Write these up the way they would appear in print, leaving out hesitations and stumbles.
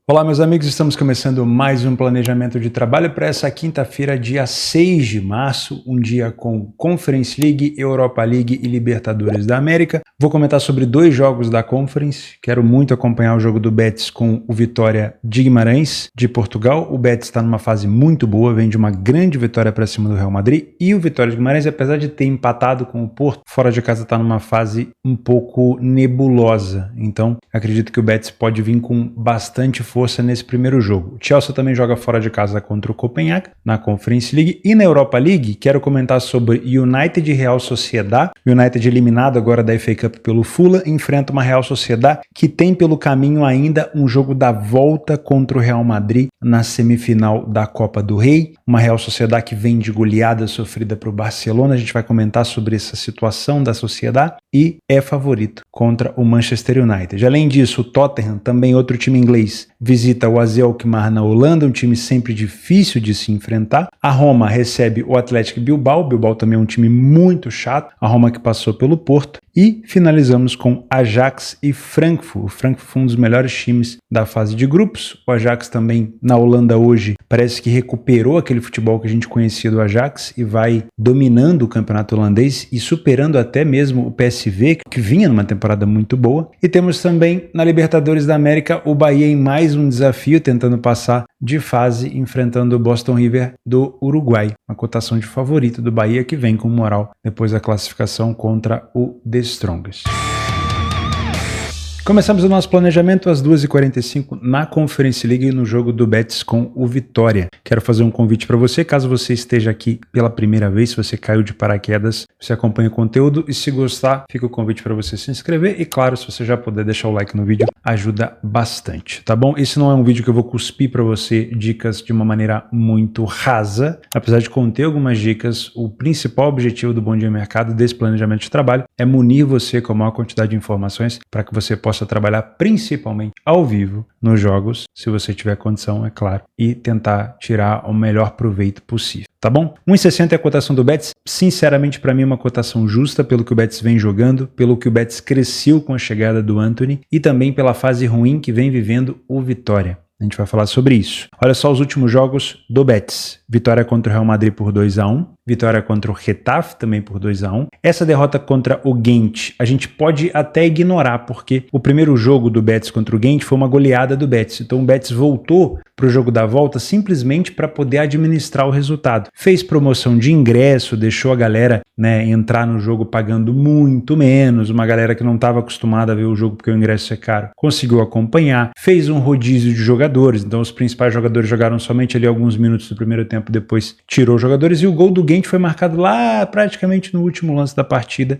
Olá meus amigos, estamos começando mais um planejamento de trabalho para essa quinta-feira, dia 6 de março, um dia com Conference League, Europa League e Libertadores da América. Vou comentar sobre dois jogos da Conference, quero muito acompanhar o jogo do Betis com o Vitória de Guimarães, de Portugal. O Betis está numa fase muito boa, vem de uma grande vitória para cima do Real Madrid, e o Vitória de Guimarães, apesar de ter empatado com o Porto, fora de casa está numa fase um pouco nebulosa, então acredito que o Betis pode vir com bastante força nesse primeiro jogo. O Chelsea também joga fora de casa contra o Copenhague na Conference League, e na Europa League quero comentar sobre United e Real Sociedad. United eliminado agora da FA Cup pelo Fulham, enfrenta uma Real Sociedad que tem pelo caminho ainda um jogo da volta contra o Real Madrid na semifinal da Copa do Rei, uma Real Sociedad que vem de goleada sofrida para o Barcelona. A gente vai comentar sobre essa situação da Sociedad e é favorito contra o Manchester United. Além disso, o Tottenham, também outro time inglês, visita o AZ Alkmaar na Holanda, um time sempre difícil de se enfrentar. A Roma recebe o Athletic Bilbao. Bilbao também é um time muito chato, a Roma que passou pelo Porto. E finalizamos com Ajax e Frankfurt. O Frankfurt foi um dos melhores times da fase de grupos. O Ajax também na Holanda hoje parece que recuperou aquele futebol que a gente conhecia do Ajax e vai dominando o campeonato holandês e superando até mesmo o PSV, que vinha numa temporada muito boa. E temos também na Libertadores da América o Bahia em mais um desafio, tentando passar de fase, enfrentando o Boston River do Uruguai. Uma cotação de favorito do Bahia que vem com moral depois da classificação contra o The Strongest. Começamos o nosso planejamento às 2h45 na Conference League no jogo do Betis com o Vitória. Quero fazer um convite para você, caso você esteja aqui pela primeira vez, se você caiu de paraquedas, você acompanha o conteúdo e se gostar, fica o convite para você se inscrever e claro, se você já puder deixar o like no vídeo, ajuda bastante, tá bom? Esse não é um vídeo que eu vou cuspir para você dicas de uma maneira muito rasa, apesar de conter algumas dicas. O principal objetivo do Bom Dia Mercado, desse planejamento de trabalho, é munir você com a maior quantidade de informações para que você possa trabalhar principalmente ao vivo nos jogos, se você tiver condição, é claro, e tentar tirar o melhor proveito possível, tá bom? 1,60 é a cotação do Betis. Sinceramente, para mim é uma cotação justa pelo que o Betis vem jogando, pelo que o Betis cresceu com a chegada do Antony e também pela fase ruim que vem vivendo o Vitória. A gente vai falar sobre isso. Olha só os últimos jogos do Betis. Vitória contra o Real Madrid por 2-1. Vitória contra o Getafe também por 2-1. Essa derrota contra o Ghent a gente pode até ignorar, porque o primeiro jogo do Betis contra o Ghent foi uma goleada do Betis. Então o Betis voltou para o jogo da volta simplesmente para poder administrar o resultado. Fez promoção de ingresso, deixou a galera entrar no jogo pagando muito menos, uma galera que não estava acostumada a ver o jogo porque o ingresso é caro, conseguiu acompanhar, fez um rodízio de jogadores, então os principais jogadores jogaram somente ali alguns minutos do primeiro tempo, depois tirou os jogadores, e o gol do Ghent foi marcado lá praticamente no último lance da partida,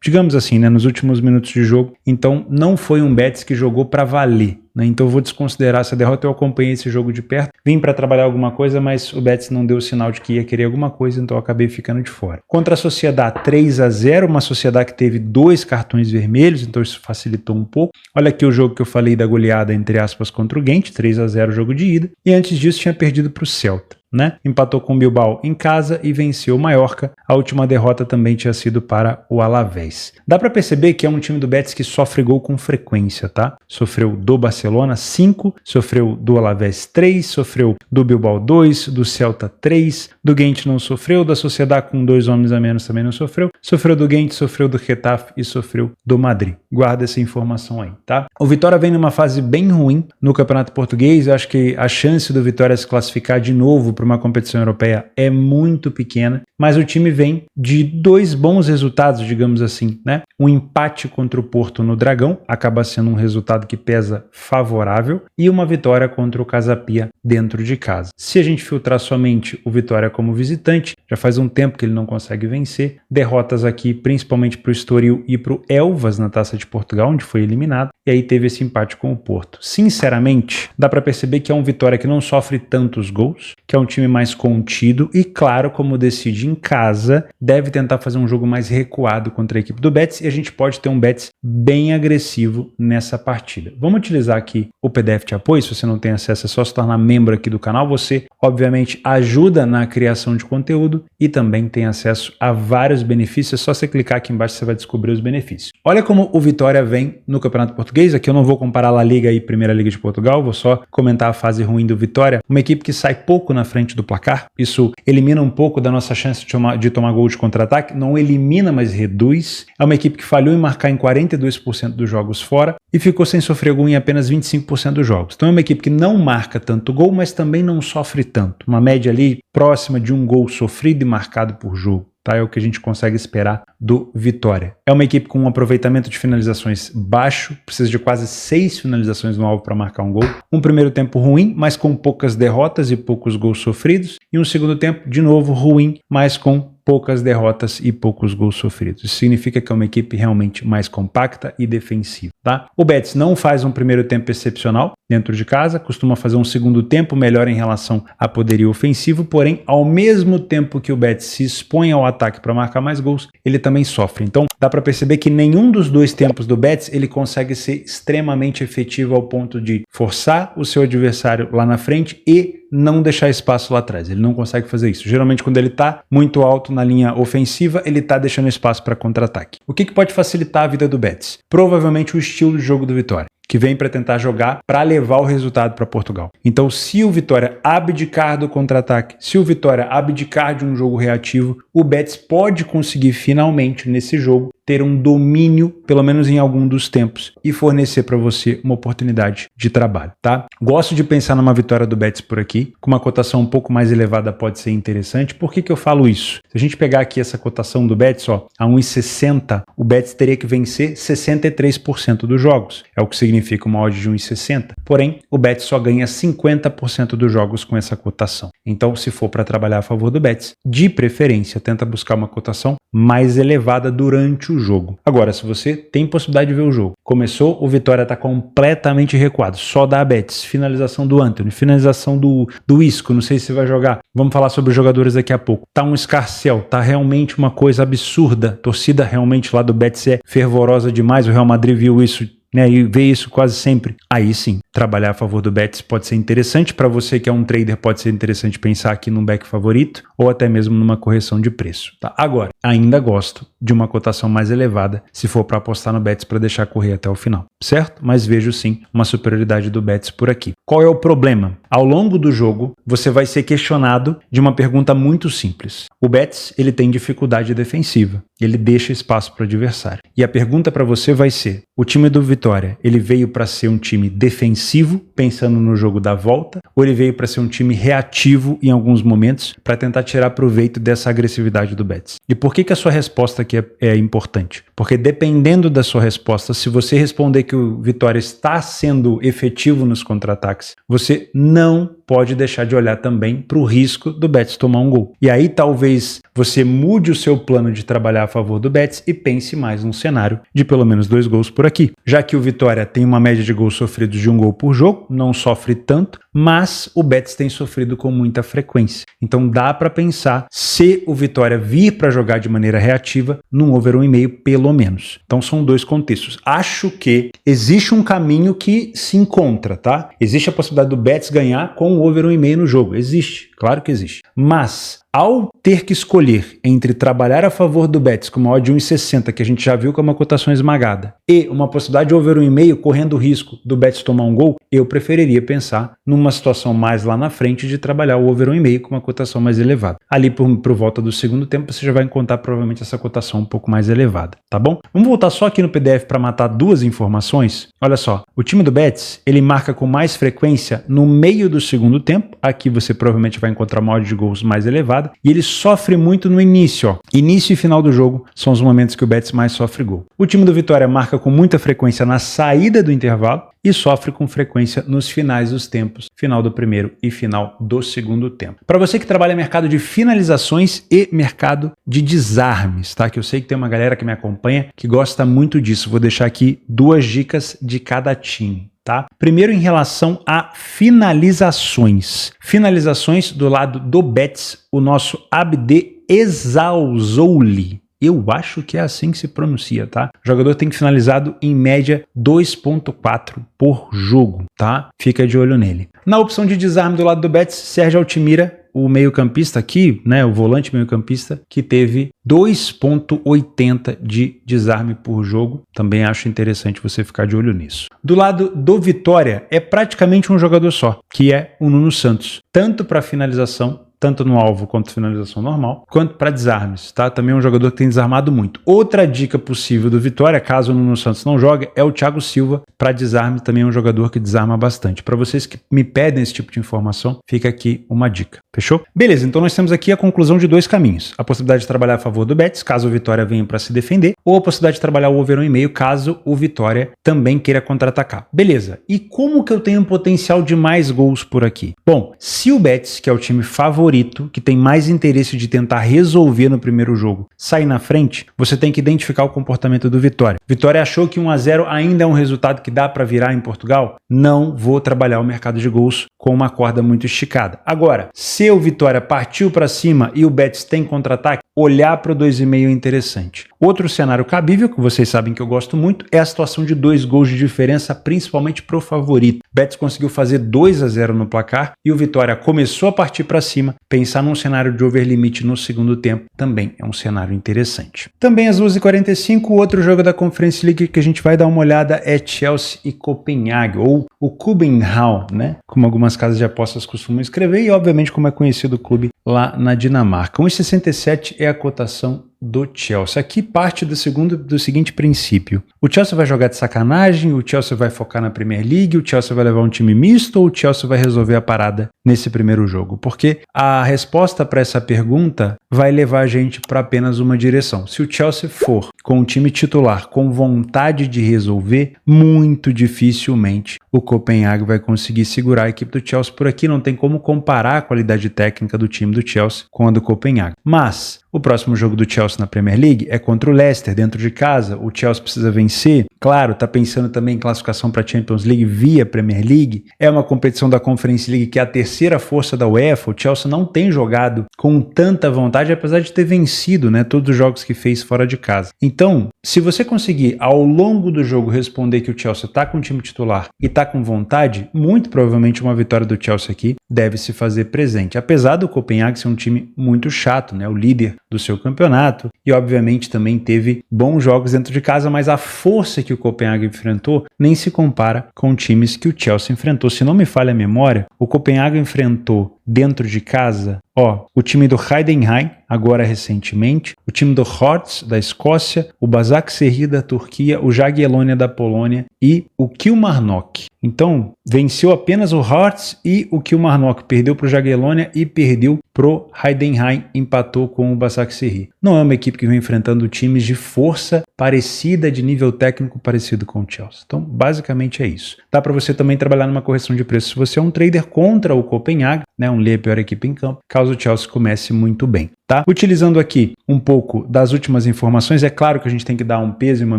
digamos assim, nos últimos minutos de jogo. Então não foi um Betis que jogou para valer. Então eu vou desconsiderar essa derrota. Eu acompanhei esse jogo de perto, vim para trabalhar alguma coisa, mas o Betis não deu sinal de que ia querer alguma coisa, então eu acabei ficando de fora. Contra a Sociedad, 3-0, uma Sociedad que teve 2 cartões vermelhos, então isso facilitou um pouco. Olha aqui o jogo que eu falei da goleada, entre aspas, contra o Ghent, 3-0 jogo de ida, e antes disso tinha perdido para o Celta. Empatou com o Bilbao em casa e venceu o Mallorca. A última derrota também tinha sido para o Alavés. Dá para perceber que é um time do Betis que sofre gol com frequência, tá? Sofreu do Barcelona 5, sofreu do Alavés 3, sofreu do Bilbao 2, do Celta 3, do Ghent não sofreu, da Sociedad com 2 homens a menos também não sofreu, sofreu do Ghent, sofreu do Getafe e sofreu do Madrid. Guarda essa informação aí, tá? O Vitória vem numa fase bem ruim no Campeonato Português. Eu acho que a chance do Vitória se classificar de novo para uma competição europeia é muito pequena, mas o time vem de 2 bons resultados, digamos assim, Um empate contra o Porto no Dragão, acaba sendo um resultado que pesa favorável, e uma vitória contra o Casa Pia dentro de casa. Se a gente filtrar somente o Vitória como visitante, já faz um tempo que ele não consegue vencer, derrotas aqui principalmente para o Estoril e para o Elvas na Taça de Portugal, onde foi eliminado, e aí teve esse empate com o Porto. Sinceramente, dá para perceber que é um Vitória que não sofre tantos gols, que é um time mais contido e, claro, como decide em casa, deve tentar fazer um jogo mais recuado contra a equipe do Betis, e a gente pode ter um Betis bem agressivo nessa partida. Vamos utilizar aqui o PDF de apoio. Se você não tem acesso, é só se tornar membro aqui do canal. Você, obviamente, ajuda na criação de conteúdo e também tem acesso a vários benefícios. É só você clicar aqui embaixo, você vai descobrir os benefícios. Olha como o Vitória vem no Campeonato Português. Aqui eu não vou comparar a La Liga e Primeira Liga de Portugal, vou só comentar a fase ruim do Vitória. Uma equipe que sai pouco na frente do placar. Isso elimina um pouco da nossa chance de tomar gol de contra-ataque. Não elimina, mas reduz. É uma equipe que falhou em marcar em 42% dos jogos fora e ficou sem sofrer gol em apenas 25% dos jogos. Então é uma equipe que não marca tanto gol, mas também não sofre tanto. Uma média ali próxima de um gol sofrido e marcado por jogo. Tá? É o que a gente consegue esperar do Vitória. É uma equipe com um aproveitamento de finalizações baixo, precisa de quase 6 finalizações no alvo para marcar um gol. Um primeiro tempo ruim, mas com poucas derrotas e poucos gols sofridos. E um segundo tempo, de novo, ruim, mas com poucas derrotas e poucos gols sofridos. Isso significa que é uma equipe realmente mais compacta e defensiva, tá? O Betis não faz um primeiro tempo excepcional dentro de casa, costuma fazer um segundo tempo melhor em relação a poderio ofensivo, porém, ao mesmo tempo que o Betis se expõe ao ataque para marcar mais gols, ele também sofre. Então, dá para perceber que nenhum dos dois tempos do Betis ele consegue ser extremamente efetivo ao ponto de forçar o seu adversário lá na frente e não deixar espaço lá atrás. Ele não consegue fazer isso. Geralmente, quando ele está muito alto na linha ofensiva, ele está deixando espaço para contra-ataque. O que pode facilitar a vida do Betis? Provavelmente o estilo de jogo do Vitória, que vem para tentar jogar para levar o resultado para Portugal. Então, se o Vitória abdicar do contra-ataque, se o Vitória abdicar de um jogo reativo, o Betis pode conseguir finalmente nesse jogo ter um domínio, pelo menos em algum dos tempos, e fornecer para você uma oportunidade de trabalho, tá? Gosto de pensar numa vitória do Betis por aqui, com uma cotação um pouco mais elevada pode ser interessante. Por que eu falo isso? Se a gente pegar aqui essa cotação do Betis, ó, a 1,60, o Betis teria que vencer 63% dos jogos. É o que significa uma odd de 1,60. Porém, o Betis só ganha 50% dos jogos com essa cotação. Então, se for para trabalhar a favor do Betis, de preferência, tenta buscar uma cotação mais elevada durante o jogo. Agora, se você tem possibilidade de ver o jogo, começou, o Vitória está completamente recuado, só dá a Betis, finalização do Antony, finalização do Isco, não sei se vai jogar, vamos falar sobre os jogadores daqui a pouco. Tá um escarcel, tá realmente uma coisa absurda, a torcida realmente lá do Betis é fervorosa demais, o Real Madrid viu isso, né, e vê isso quase sempre. Aí sim, trabalhar a favor do Betis pode ser interessante. Para você que é um trader, pode ser interessante pensar aqui num back favorito ou até mesmo numa correção de preço. Tá? Agora, ainda gosto de uma cotação mais elevada se for para apostar no Betis para deixar correr até o final, certo? Mas vejo sim uma superioridade do Betis por aqui. Qual é o problema? Ao longo do jogo, você vai ser questionado de uma pergunta muito simples. O Betis, ele tem dificuldade defensiva, ele deixa espaço para o adversário. E a pergunta para você vai ser, o time do Vitória, ele veio para ser um time defensivo, pensando no jogo da volta, ou ele veio para ser um time reativo em alguns momentos, para tentar tirar proveito dessa agressividade do Betis? E por que a sua resposta aqui é importante? Porque dependendo da sua resposta, se você responder que o Vitória está sendo efetivo nos contra-ataques, você não pode deixar de olhar também para o risco do Betis tomar um gol. E aí talvez você mude o seu plano de trabalhar a favor do Betis e pense mais num cenário de pelo menos 2 gols por aqui. Já que o Vitória tem uma média de gols sofridos de 1 gol por jogo, não sofre tanto, mas o Betis tem sofrido com muita frequência. Então dá para pensar, se o Vitória vir para jogar de maneira reativa, num over 1,5 pelo menos. Então são 2 contextos. Acho que existe um caminho que se encontra, tá? Existe a possibilidade do Betis ganhar com o over 1,5 no jogo. Existe, claro que existe. Mas ao ter que escolher entre trabalhar a favor do Betis com uma odd de 1,60, que a gente já viu que é uma cotação esmagada, e uma possibilidade de over 1,5 correndo o risco do Betis tomar um gol, eu preferiria pensar numa situação mais lá na frente de trabalhar o over 1,5 com uma cotação mais elevada. Ali por volta do segundo tempo você já vai encontrar provavelmente essa cotação um pouco mais elevada, tá bom? Vamos voltar só aqui no PDF para matar 2 informações. Olha só, o time do Betis, ele marca com mais frequência no meio do segundo tempo. Aqui você provavelmente vai encontrar uma odd de gols mais elevada. E ele sofre muito no início, ó. Início e final do jogo são os momentos que o Betis mais sofre gol. O time do Vitória marca com muita frequência na saída do intervalo e sofre com frequência nos finais dos tempos, final do primeiro e final do segundo tempo. Para você que trabalha mercado de finalizações e mercado de desarmes, tá? Que eu sei que tem uma galera que me acompanha que gosta muito disso. Vou deixar aqui 2 dicas de cada time. Tá? Primeiro, em relação a finalizações. Finalizações do lado do Betis, o nosso Abde Ezzalzouli. Eu acho que é assim que se pronuncia, tá? O jogador tem finalizado em média 2.4 por jogo, tá? Fica de olho nele. Na opção de desarme do lado do Betis, Sérgio Altimira, o meio-campista aqui, né, o volante meio-campista, que teve 2.80 de desarme por jogo. Também acho interessante você ficar de olho nisso. Do lado do Vitória, é praticamente um jogador só, que é o Nuno Santos. Tanto para finalização, tanto no alvo quanto finalização normal, quanto para desarmes, tá? Também é um jogador que tem desarmado muito. Outra dica possível do Vitória, caso o Nuno Santos não jogue, é o Thiago Silva. Para desarme, também é um jogador que desarma bastante. Para vocês que me pedem esse tipo de informação, fica aqui uma dica. Fechou? Beleza, então nós temos aqui a conclusão de dois caminhos. A possibilidade de trabalhar a favor do Betis, caso o Vitória venha para se defender, ou a possibilidade de trabalhar o over 1,5, caso o Vitória também queira contra-atacar. Beleza, e como que eu tenho um potencial de mais gols por aqui? Bom, se o Betis, que é o time favorito, que tem mais interesse de tentar resolver no primeiro jogo, sair na frente, você tem que identificar o comportamento do Vitória. Vitória achou que 1-0 ainda é um resultado que dá para virar em Portugal? Não vou trabalhar o mercado de gols com uma corda muito esticada. Agora, se o Vitória partiu para cima e o Betis tem contra-ataque, olhar para o 2,5 é interessante. Outro cenário cabível, que vocês sabem que eu gosto muito, é a situação de 2 gols de diferença, principalmente para o favorito. Betis conseguiu fazer 2-0 no placar e o Vitória começou a partir para cima. Pensar num cenário de over limite no segundo tempo também é um cenário interessante. Também às 12h45, o outro jogo da Conference League que a gente vai dar uma olhada é Chelsea e Copenhague, ou o Kubenhavn, né? Como algumas casas de apostas costumam escrever, e obviamente como é conhecido o clube lá na Dinamarca. 1,67 é a cotação do Chelsea. Aqui parte do seguinte princípio. O Chelsea vai jogar de sacanagem, o Chelsea vai focar na Premier League, o Chelsea vai levar um time misto ou o Chelsea vai resolver a parada nesse primeiro jogo? Porque a resposta para essa pergunta vai levar a gente para apenas uma direção. Se o Chelsea for com o time titular com vontade de resolver, muito dificilmente o Copenhague vai conseguir segurar a equipe do Chelsea. Por aqui não tem como comparar a qualidade técnica do time do Chelsea com a do Copenhague. Mas o próximo jogo do Chelsea na Premier League é contra o Leicester, dentro de casa. O Chelsea precisa vencer. Claro, está pensando também em classificação para a Champions League via Premier League. É uma competição da Conference League que é a terceira força da UEFA. O Chelsea não tem jogado com tanta vontade, apesar de ter vencido, né, todos os jogos que fez fora de casa. Então, se você conseguir ao longo do jogo responder que o Chelsea está com o time titular e está com vontade, muito provavelmente uma vitória do Chelsea aqui deve se fazer presente. Apesar do Copenhague ser um time muito chato, né, o líder do seu campeonato, e obviamente também teve bons jogos dentro de casa, mas a força que o Copenhague enfrentou nem se compara com times que o Chelsea enfrentou. Se não me falha a memória, o Copenhague enfrentou dentro de casa, o time do Heidenheim, agora recentemente, o time do Hearts da Escócia, o Başakşehir da Turquia, o Jagiellonia da Polônia e o Kilmarnock. Então, venceu apenas o Hearts e o Kilmarnock, perdeu para o Jagiellonia e perdeu pro Heidenheim, empatou com o Başakşehir. Não é uma equipe que vem enfrentando times de força parecida, de nível técnico parecido com o Chelsea. Então, basicamente é isso. Dá para você também trabalhar numa correção de preço se você é um trader contra o Copenhague, né, um lê a pior equipe em campo, caso o Chelsea comece muito bem. Tá? Utilizando aqui um pouco das últimas informações, é claro que a gente tem que dar um peso e uma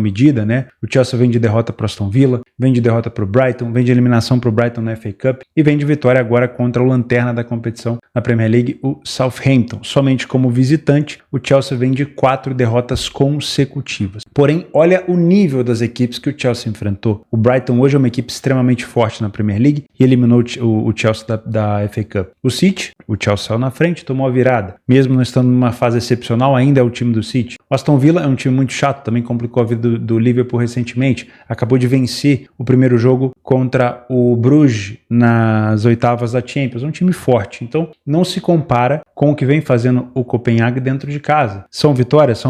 medida, né? O Chelsea vem de derrota para o Aston Villa, vem de derrota para o Brighton, vem de eliminação para o Brighton na FA Cup e vem de vitória agora contra o lanterna da competição na Premier League, o Southampton. Somente como visitante, o Chelsea vem de 4 derrotas consecutivas. Porém, olha o nível das equipes que o Chelsea enfrentou. O Brighton hoje é uma equipe extremamente forte na Premier League e eliminou o Chelsea da FA Cup. O City, o Chelsea saiu na frente, tomou a virada. Mesmo não estando numa fase excepcional, ainda é o time do City. O Aston Villa é um time muito chato, também complicou a vida do Liverpool recentemente. Acabou de vencer o primeiro jogo contra o Bruges nas oitavas da Champions. É um time forte, então não se compara com o que vem fazendo o Copenhague dentro de casa. São vitórias,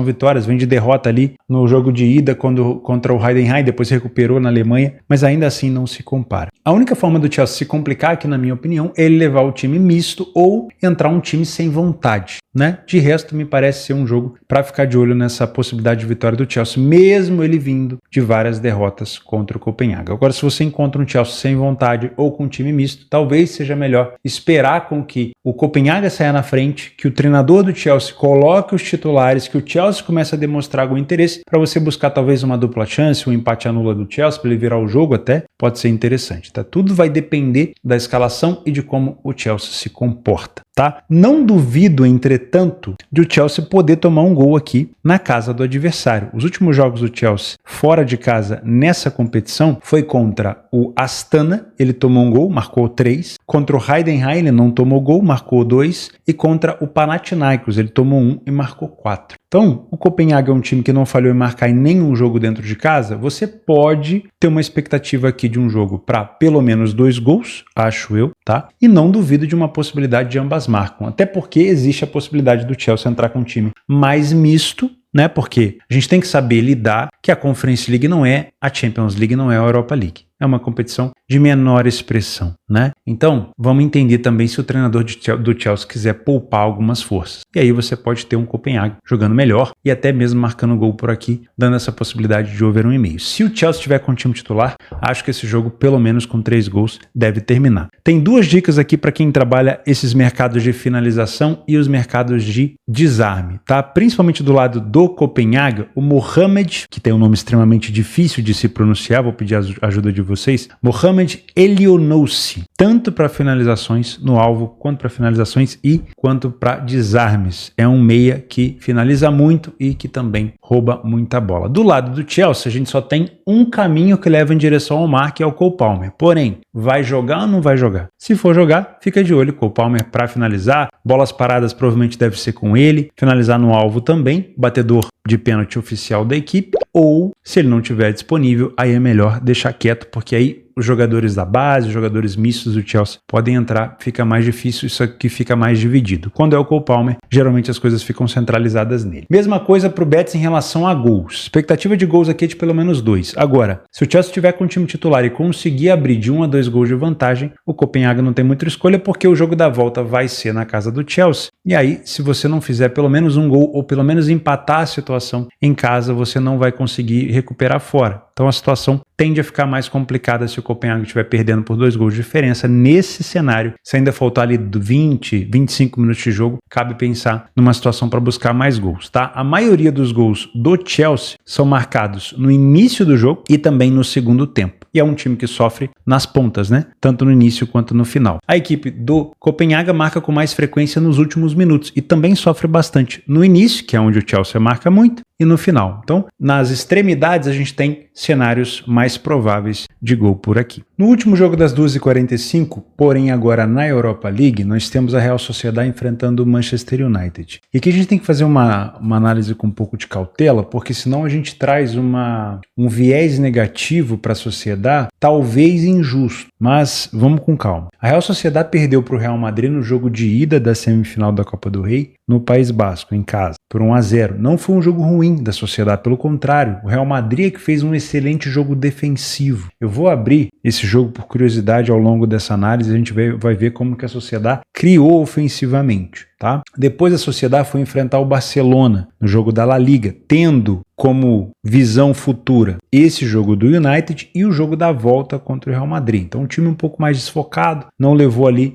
vem de derrota ali no jogo de ida contra o Heidenheim, depois recuperou na Alemanha, mas ainda assim não se compara. A única forma do Chelsea se complicar aqui, na minha opinião, é ele levar o time misto ou entrar um time sem vontade, né? De resto, me parece ser um jogo para ficar de olho nessa possibilidade de vitória do Chelsea, mesmo ele vindo de várias derrotas contra o Copenhague. Agora, se você encontra um Chelsea sem vontade ou com um time misto, talvez seja melhor esperar com que o Copenhague saia na frente, que o treinador do Chelsea coloque os titulares, que o Chelsea comece a demonstrar algum interesse para você buscar talvez uma dupla chance, um empate anula do Chelsea para ele virar o jogo até, pode ser interessante, tá? Tudo vai depender da escalação e de como o Chelsea se comporta. tá? Não duvido, entretanto, de o Chelsea poder tomar um gol aqui na casa do adversário. Os últimos jogos do Chelsea fora de casa nessa competição foi contra o Astana, ele tomou um gol, marcou 3, contra o Heidenheim ele não tomou gol, marcou 2, e contra o Panathinaikos ele tomou 1 e marcou 4. Então, o Copenhague é um time que não falhou em marcar em nenhum jogo dentro de casa. Você pode ter uma expectativa aqui de um jogo para pelo menos 2 gols, acho eu, tá? E não duvido de uma possibilidade de ambas marcam, até porque existe a possibilidade do Chelsea entrar com um time mais misto, né? Porque a gente tem que saber lidar que a Conference League não é a Champions League, não é a Europa League. É uma competição de menor expressão, né? Então, vamos entender também se o treinador do Chelsea quiser poupar algumas forças. E aí você pode ter um Copenhague jogando melhor e até mesmo marcando gol por aqui, dando essa possibilidade de over 1,5. Se o Chelsea estiver com o time titular, acho que esse jogo, pelo menos com 3 gols, deve terminar. Tem 2 dicas aqui para quem trabalha esses mercados de finalização e os mercados de desarme, tá? Principalmente do lado do Copenhague, o Mohamed, que tem um nome extremamente difícil de se pronunciar, vou pedir a ajuda de vocês, Mohamed Elyounoussi, tanto para finalizações no alvo, quanto para finalizações e quanto para desarmes. É um meia que finaliza muito e que também rouba muita bola. Do lado do Chelsea, a gente só tem um caminho que leva em direção ao mar, que é o Cole Palmer. Porém, vai jogar ou não vai jogar? Se for jogar, fica de olho, Cole Palmer para finalizar, bolas paradas provavelmente deve ser com ele, finalizar no alvo também, batedor de pênalti oficial da equipe, ou se ele não estiver disponível, aí é melhor deixar quieto, porque aí os jogadores da base, os jogadores mistos do Chelsea podem entrar, fica mais difícil, isso aqui fica mais dividido. Quando é o Cole Palmer, geralmente as coisas ficam centralizadas nele. Mesma coisa para o Betis em relação a gols. Expectativa de gols aqui é de pelo menos 2. Agora, se o Chelsea estiver com o time titular e conseguir abrir de 1 a 2 gols de vantagem, o Copenhague não tem muita escolha, porque o jogo da volta vai ser na casa do Chelsea. E aí, se você não fizer pelo menos um gol, ou pelo menos empatar a situação em casa, você não vai conseguir recuperar fora. Então a situação tende a ficar mais complicada se o Copenhague estiver perdendo por 2 gols de diferença. Nesse cenário, se ainda faltar ali 20, 25 minutos de jogo, cabe pensar numa situação para buscar mais gols, tá? A maioria dos gols do Chelsea são marcados no início do jogo e também no segundo tempo. E é um time que sofre nas pontas, né? Tanto no início quanto no final. A equipe do Copenhague marca com mais frequência nos últimos minutos e também sofre bastante no início, que é onde o Chelsea marca muito, e no final. Então, nas extremidades, a gente tem cenários mais prováveis de gol por aqui. No último jogo das 2h45, porém agora na Europa League, nós temos a Real Sociedad enfrentando o Manchester United. E aqui a gente tem que fazer uma análise com um pouco de cautela, porque senão a gente traz um viés negativo para a Sociedad, talvez injusto, mas vamos com calma. A Real Sociedad perdeu para o Real Madrid no jogo de ida da semifinal da Copa do Rei, no País Basco, em casa, por 1-0. Não foi um jogo ruim da Sociedad, pelo contrário, o Real Madrid é que fez um excelente jogo defensivo. Eu vou abrir esse jogo por curiosidade ao longo dessa análise, a gente vai ver como que a Sociedad criou ofensivamente. Tá? Depois a Sociedad foi enfrentar o Barcelona no jogo da La Liga, tendo como visão futura esse jogo do United e o jogo da volta contra o Real Madrid. Então um time um pouco mais desfocado, não levou ali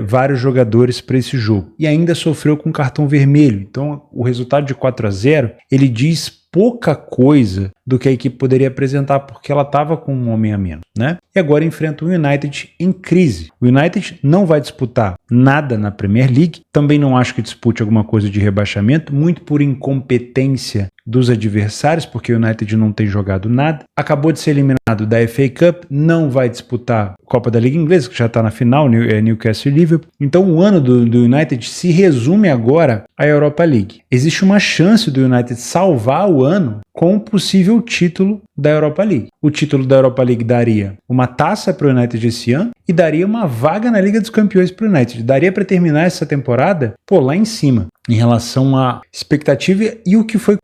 vários jogadores para esse jogo e ainda sofreu com cartão vermelho. Então o resultado de 4-0 ele diz pouca coisa do que a equipe poderia apresentar, porque ela estava com um homem a menos, né? E agora enfrenta o United em crise. O United não vai disputar nada na Premier League, também não acho que dispute alguma coisa de rebaixamento, muito por incompetência dos adversários, porque o United não tem jogado nada. Acabou de ser eliminado da FA Cup, não vai disputar a Copa da Liga Inglesa, que já está na final, Newcastle e Liverpool. Então o ano do United se resume agora à Europa League. Existe uma chance do United salvar o ano com um possível título da Europa League. O título da Europa League daria uma taça para o United esse ano e daria uma vaga na Liga dos Campeões para o United. Daria para terminar essa temporada lá em cima, em relação à expectativa e o que foi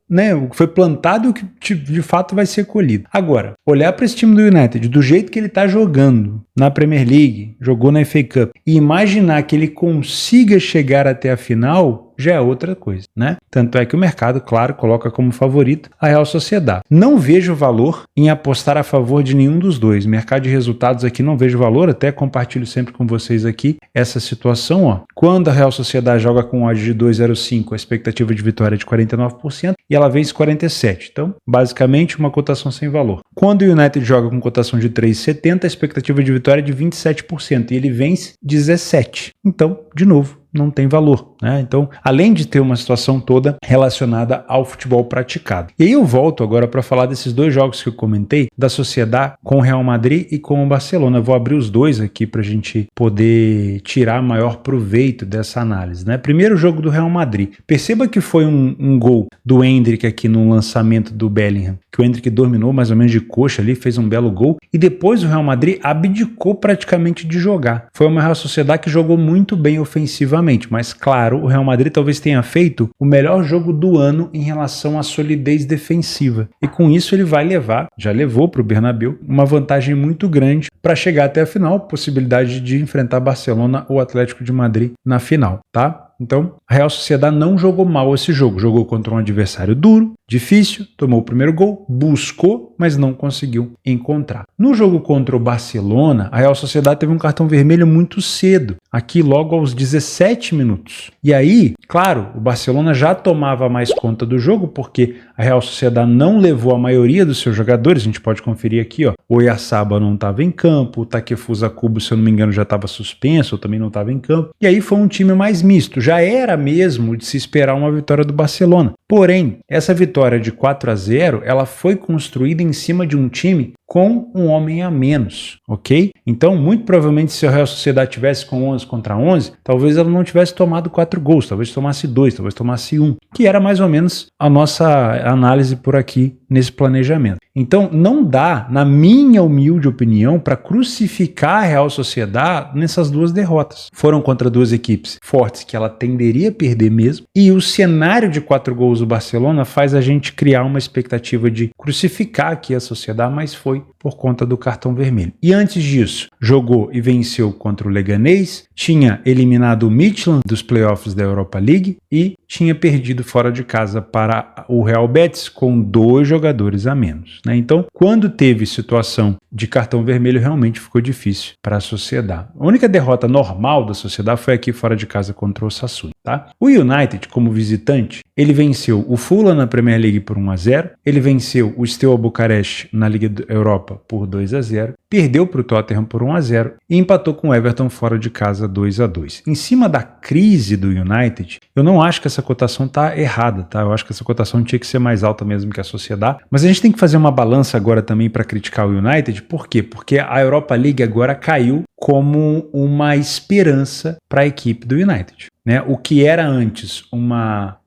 plantado e o que de fato vai ser colhido. Agora, olhar para esse time do United, do jeito que ele está jogando na Premier League, jogou na FA Cup, e imaginar que ele consiga chegar até a final, já é outra coisa, né? Tanto é que o mercado, claro, coloca como favorito a Real Sociedad. Não vejo valor em apostar a favor de nenhum dos dois. Mercado de resultados aqui não vejo valor, até compartilho sempre com vocês aqui essa situação, ó. Quando a Real Sociedad joga com odd de 2,05, a expectativa de vitória é de 49% e ela vence 47%. Então, basicamente, uma cotação sem valor. Quando o United joga com cotação de 3,70, a expectativa de vitória é de 27% e ele vence 17%. Então, de novo, não tem valor, né? Então, além de ter uma situação toda relacionada ao futebol praticado. E aí eu volto agora para falar desses dois jogos que eu comentei, da Sociedad com o Real Madrid e com o Barcelona. Eu vou abrir os dois aqui para a gente poder tirar maior proveito dessa análise, né? Primeiro, o jogo do Real Madrid. Perceba que foi um gol do Endrick aqui no lançamento do Bellingham, que o Endrick dominou mais ou menos de coxa ali, fez um belo gol, e depois o Real Madrid abdicou praticamente de jogar. Foi uma Real Sociedad que jogou muito bem ofensivamente, mas claro, o Real Madrid talvez tenha feito o melhor jogo do ano em relação à solidez defensiva, e com isso ele vai levar, já levou para o Bernabéu, uma vantagem muito grande para chegar até a final, possibilidade de enfrentar Barcelona ou Atlético de Madrid na final, tá? Então, a Real Sociedad não jogou mal esse jogo, jogou contra um adversário duro, difícil, tomou o primeiro gol, buscou, mas não conseguiu encontrar. No jogo contra o Barcelona, a Real Sociedad teve um cartão vermelho muito cedo, aqui logo aos 17 minutos. E aí, claro, o Barcelona já tomava mais conta do jogo, porque a Real Sociedad não levou a maioria dos seus jogadores, a gente pode conferir aqui, ó, o Oyarzabal não estava em campo, o Takefusa Kubo, se eu não me engano, já estava suspenso, ou também não estava em campo, e aí foi um time mais misto, já era mesmo de se esperar uma vitória do Barcelona. Porém, essa vitória de 4-0, ela foi construída em cima de um time com um homem a menos, ok? Então, muito provavelmente, se a Real Sociedad tivesse com 11 contra 11, talvez ela não tivesse tomado 4 gols, talvez tomasse 2, talvez tomasse 1, que era mais ou menos a nossa análise por aqui nesse planejamento. Então, não dá, na minha humilde opinião, para crucificar a Real Sociedad nessas duas derrotas. Foram contra duas equipes fortes que ela tenderia a perder mesmo, e o cenário de 4 gols do Barcelona faz a gente criar uma expectativa de crucificar aqui a Sociedad, mas foi por conta do cartão vermelho. E antes disso, jogou e venceu contra o Leganés, tinha eliminado o Midtjylland dos playoffs da Europa League e tinha perdido fora de casa para o Real Betis com 2 jogadores a menos, né? Então, quando teve situação de cartão vermelho, realmente ficou difícil para a Sociedad. A única derrota normal da Sociedad foi aqui fora de casa contra o Osasuna, tá? O United, como visitante, ele venceu o Fulham na Premier League por 1-0, ele venceu o Steaua Bucareste na Liga Europa por 2-0, perdeu para o Tottenham por 1-0 e empatou com o Everton fora de casa 2-2. Em cima da crise do United, eu não acho que essa cotação tá errada, tá? Eu acho que essa cotação tinha que ser mais alta mesmo que a Sociedad, mas a gente tem que fazer uma balança agora também para criticar o United. Por quê? Porque a Europa League agora caiu como uma esperança para a equipe do United, né? O que era antes uma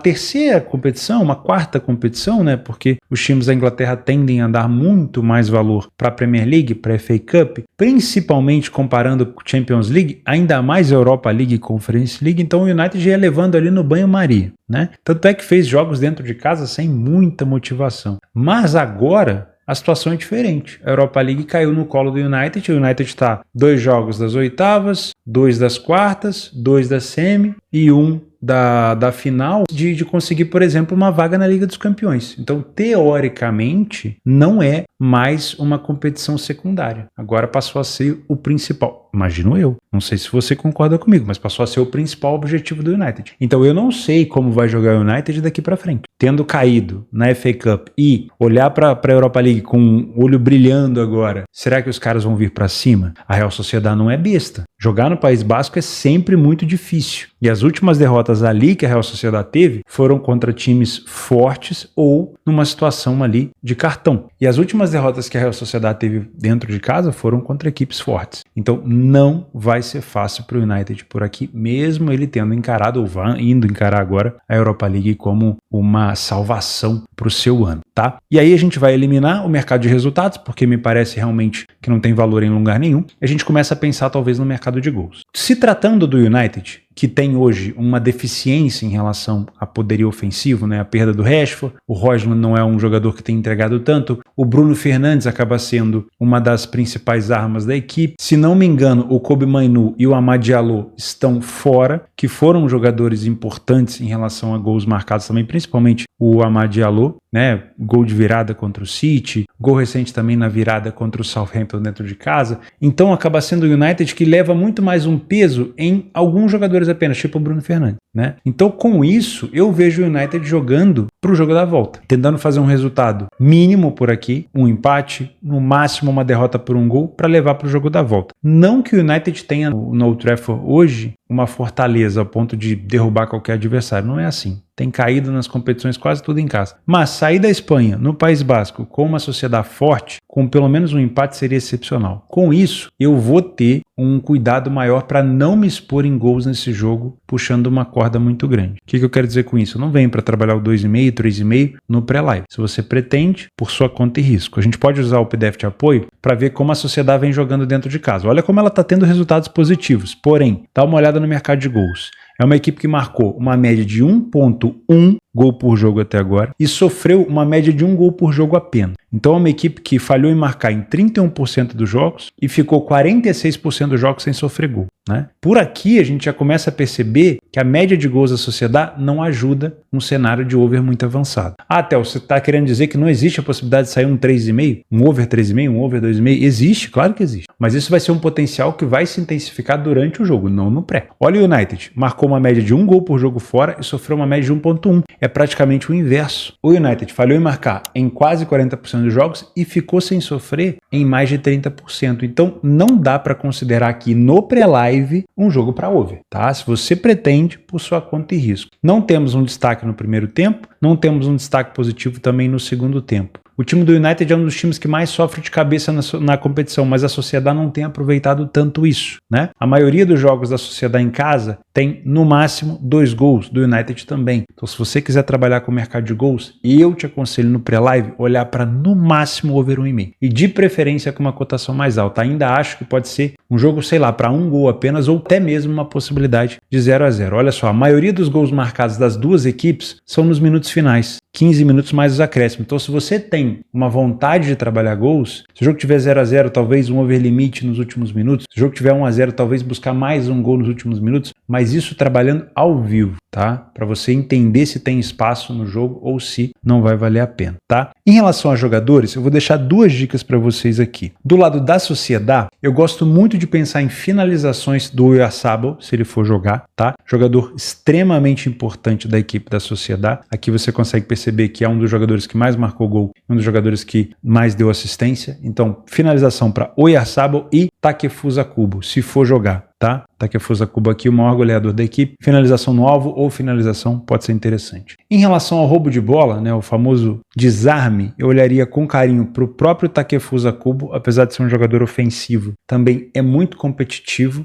terceira competição, uma quarta competição, né? Porque os times da Inglaterra tendem a dar muito mais valor para a Premier League, para a FA Cup, principalmente comparando com a Champions League, ainda mais a Europa League e Conference League. Então o United já ia levando ali no banho-maria, né? Tanto é que fez jogos dentro de casa sem muita motivação. Mas agora a situação é diferente. A Europa League caiu no colo do United. O United está 2 jogos das oitavas, 2 das quartas, 2 da semi e 1 da final de conseguir, por exemplo, uma vaga na Liga dos Campeões. Então, teoricamente, não é mais uma competição secundária. Agora passou a ser o principal. Imagino eu. Não sei se você concorda comigo, mas passou a ser o principal objetivo do United. Então, eu não sei como vai jogar o United daqui para frente. Tendo caído na FA Cup e olhar para a Europa League com um olho brilhando agora, será que os caras vão vir para cima? A Real Sociedad não é besta. Jogar no País Basco é sempre muito difícil. E as últimas derrotas ali que a Real Sociedad teve foram contra times fortes ou numa situação ali de cartão. E as últimas derrotas que a Real Sociedad teve dentro de casa foram contra equipes fortes. Então não vai ser fácil para o United por aqui, mesmo ele tendo encarado ou indo encarar agora a Europa League como uma salvação para o seu ano, tá? E aí a gente vai eliminar o mercado de resultados, porque me parece realmente que não tem valor em lugar nenhum. A gente começa a pensar talvez no mercado de gols. Se tratando do United, que tem hoje uma deficiência em relação a poderio ofensivo, né? A perda do Rashford, o Højlund não é um jogador que tem entregado tanto, o Bruno Fernandes acaba sendo uma das principais armas da equipe. Se não me engano, o Kobbie Mainoo e o Amad Diallo estão fora, que foram jogadores importantes em relação a gols marcados também, principalmente o Amad Diallo, né? Gol de virada contra o City, gol recente também na virada contra o Southampton dentro de casa. Então acaba sendo o United que leva muito mais um peso em alguns jogadores apenas, tipo o Bruno Fernandes, né? Então com isso eu vejo o United jogando para o jogo da volta, tentando fazer um resultado mínimo por aqui, um empate, no máximo uma derrota por 1 gol para levar para o jogo da volta. Não que o United tenha no Old Trafford hoje uma fortaleza ao ponto de derrubar qualquer adversário. Não é assim. Tem caído nas competições quase tudo em casa. Mas sair da Espanha, no País Basco, com uma sociedade forte, com pelo menos um empate seria excepcional. Com isso, eu vou ter um cuidado maior para não me expor em gols nesse jogo, puxando uma corda muito grande. O que eu quero dizer com isso? Eu não venho para trabalhar o 2,5, 3,5 no pré-live. Se você pretende, por sua conta e risco. A gente pode usar o PDF de apoio para ver como a sociedade vem jogando dentro de casa. Olha como ela está tendo resultados positivos. Porém, dá uma olhada no mercado de gols. É uma equipe que marcou uma média de 1,1 gol por jogo até agora e sofreu uma média de 1 gol por jogo apenas. Então é uma equipe que falhou em marcar em 31% dos jogos e ficou 46% dos jogos sem sofrer gol, né? Por aqui a gente já começa a perceber que a média de gols da sociedade não ajuda um cenário de over muito avançado. Ah, Theo, você está querendo dizer que não existe a possibilidade de sair um 3,5? Um over 3,5? Um over 2,5? Existe, claro que existe. Mas isso vai ser um potencial que vai se intensificar durante o jogo, não no pré. Olha o United, marcou uma média de 1 gol por jogo fora e sofreu uma média de 1,1. É praticamente o inverso. O United falhou em marcar em quase 40% dos jogos e ficou sem sofrer em mais de 30%. Então não dá para considerar aqui no pré-live um jogo para over, tá? Se você pretende, por sua conta e risco. Não temos um destaque no primeiro tempo, não temos um destaque positivo também no segundo tempo. O time do United é um dos times que mais sofre de cabeça na competição, mas a sociedade não tem aproveitado tanto isso, né? A maioria dos jogos da sociedade em casa tem, no máximo, 2 gols, do United também. Então, se você quiser trabalhar com o mercado de gols, eu te aconselho no pré-live olhar para, no máximo, over 1,5. E de preferência com uma cotação mais alta. Ainda acho que pode ser um jogo, sei lá, para 1 gol apenas ou até mesmo uma possibilidade de 0-0. Olha só, a maioria dos gols marcados das duas equipes são nos minutos finais. 15 minutos mais os acréscimos. Então, se você tem uma vontade de trabalhar gols, se o jogo tiver 0-0, talvez um over limite nos últimos minutos. Se o jogo tiver 1-0, talvez buscar mais um gol nos últimos minutos. Mas isso trabalhando ao vivo, tá? Para você entender se tem espaço no jogo ou se não vai valer a pena, tá? Em relação a jogadores, eu vou deixar 2 dicas para vocês aqui. Do lado da sociedade, eu gosto muito de pensar em finalizações do Oyarzabal, se ele for jogar, tá? Jogador extremamente importante da equipe da sociedade. Aqui você consegue perceber que é um dos jogadores que mais marcou gol, um dos jogadores que mais deu assistência. Então, finalização para Oyarzabal e Takefusa Kubo, se for jogar, tá? Takefusa Kubo aqui, o maior goleador da equipe. Finalização no alvo ou finalização pode ser interessante. Em relação ao roubo de bola, né, o famoso desarme, eu olharia com carinho para o próprio Takefusa Kubo, apesar de ser um jogador ofensivo, também é muito competitivo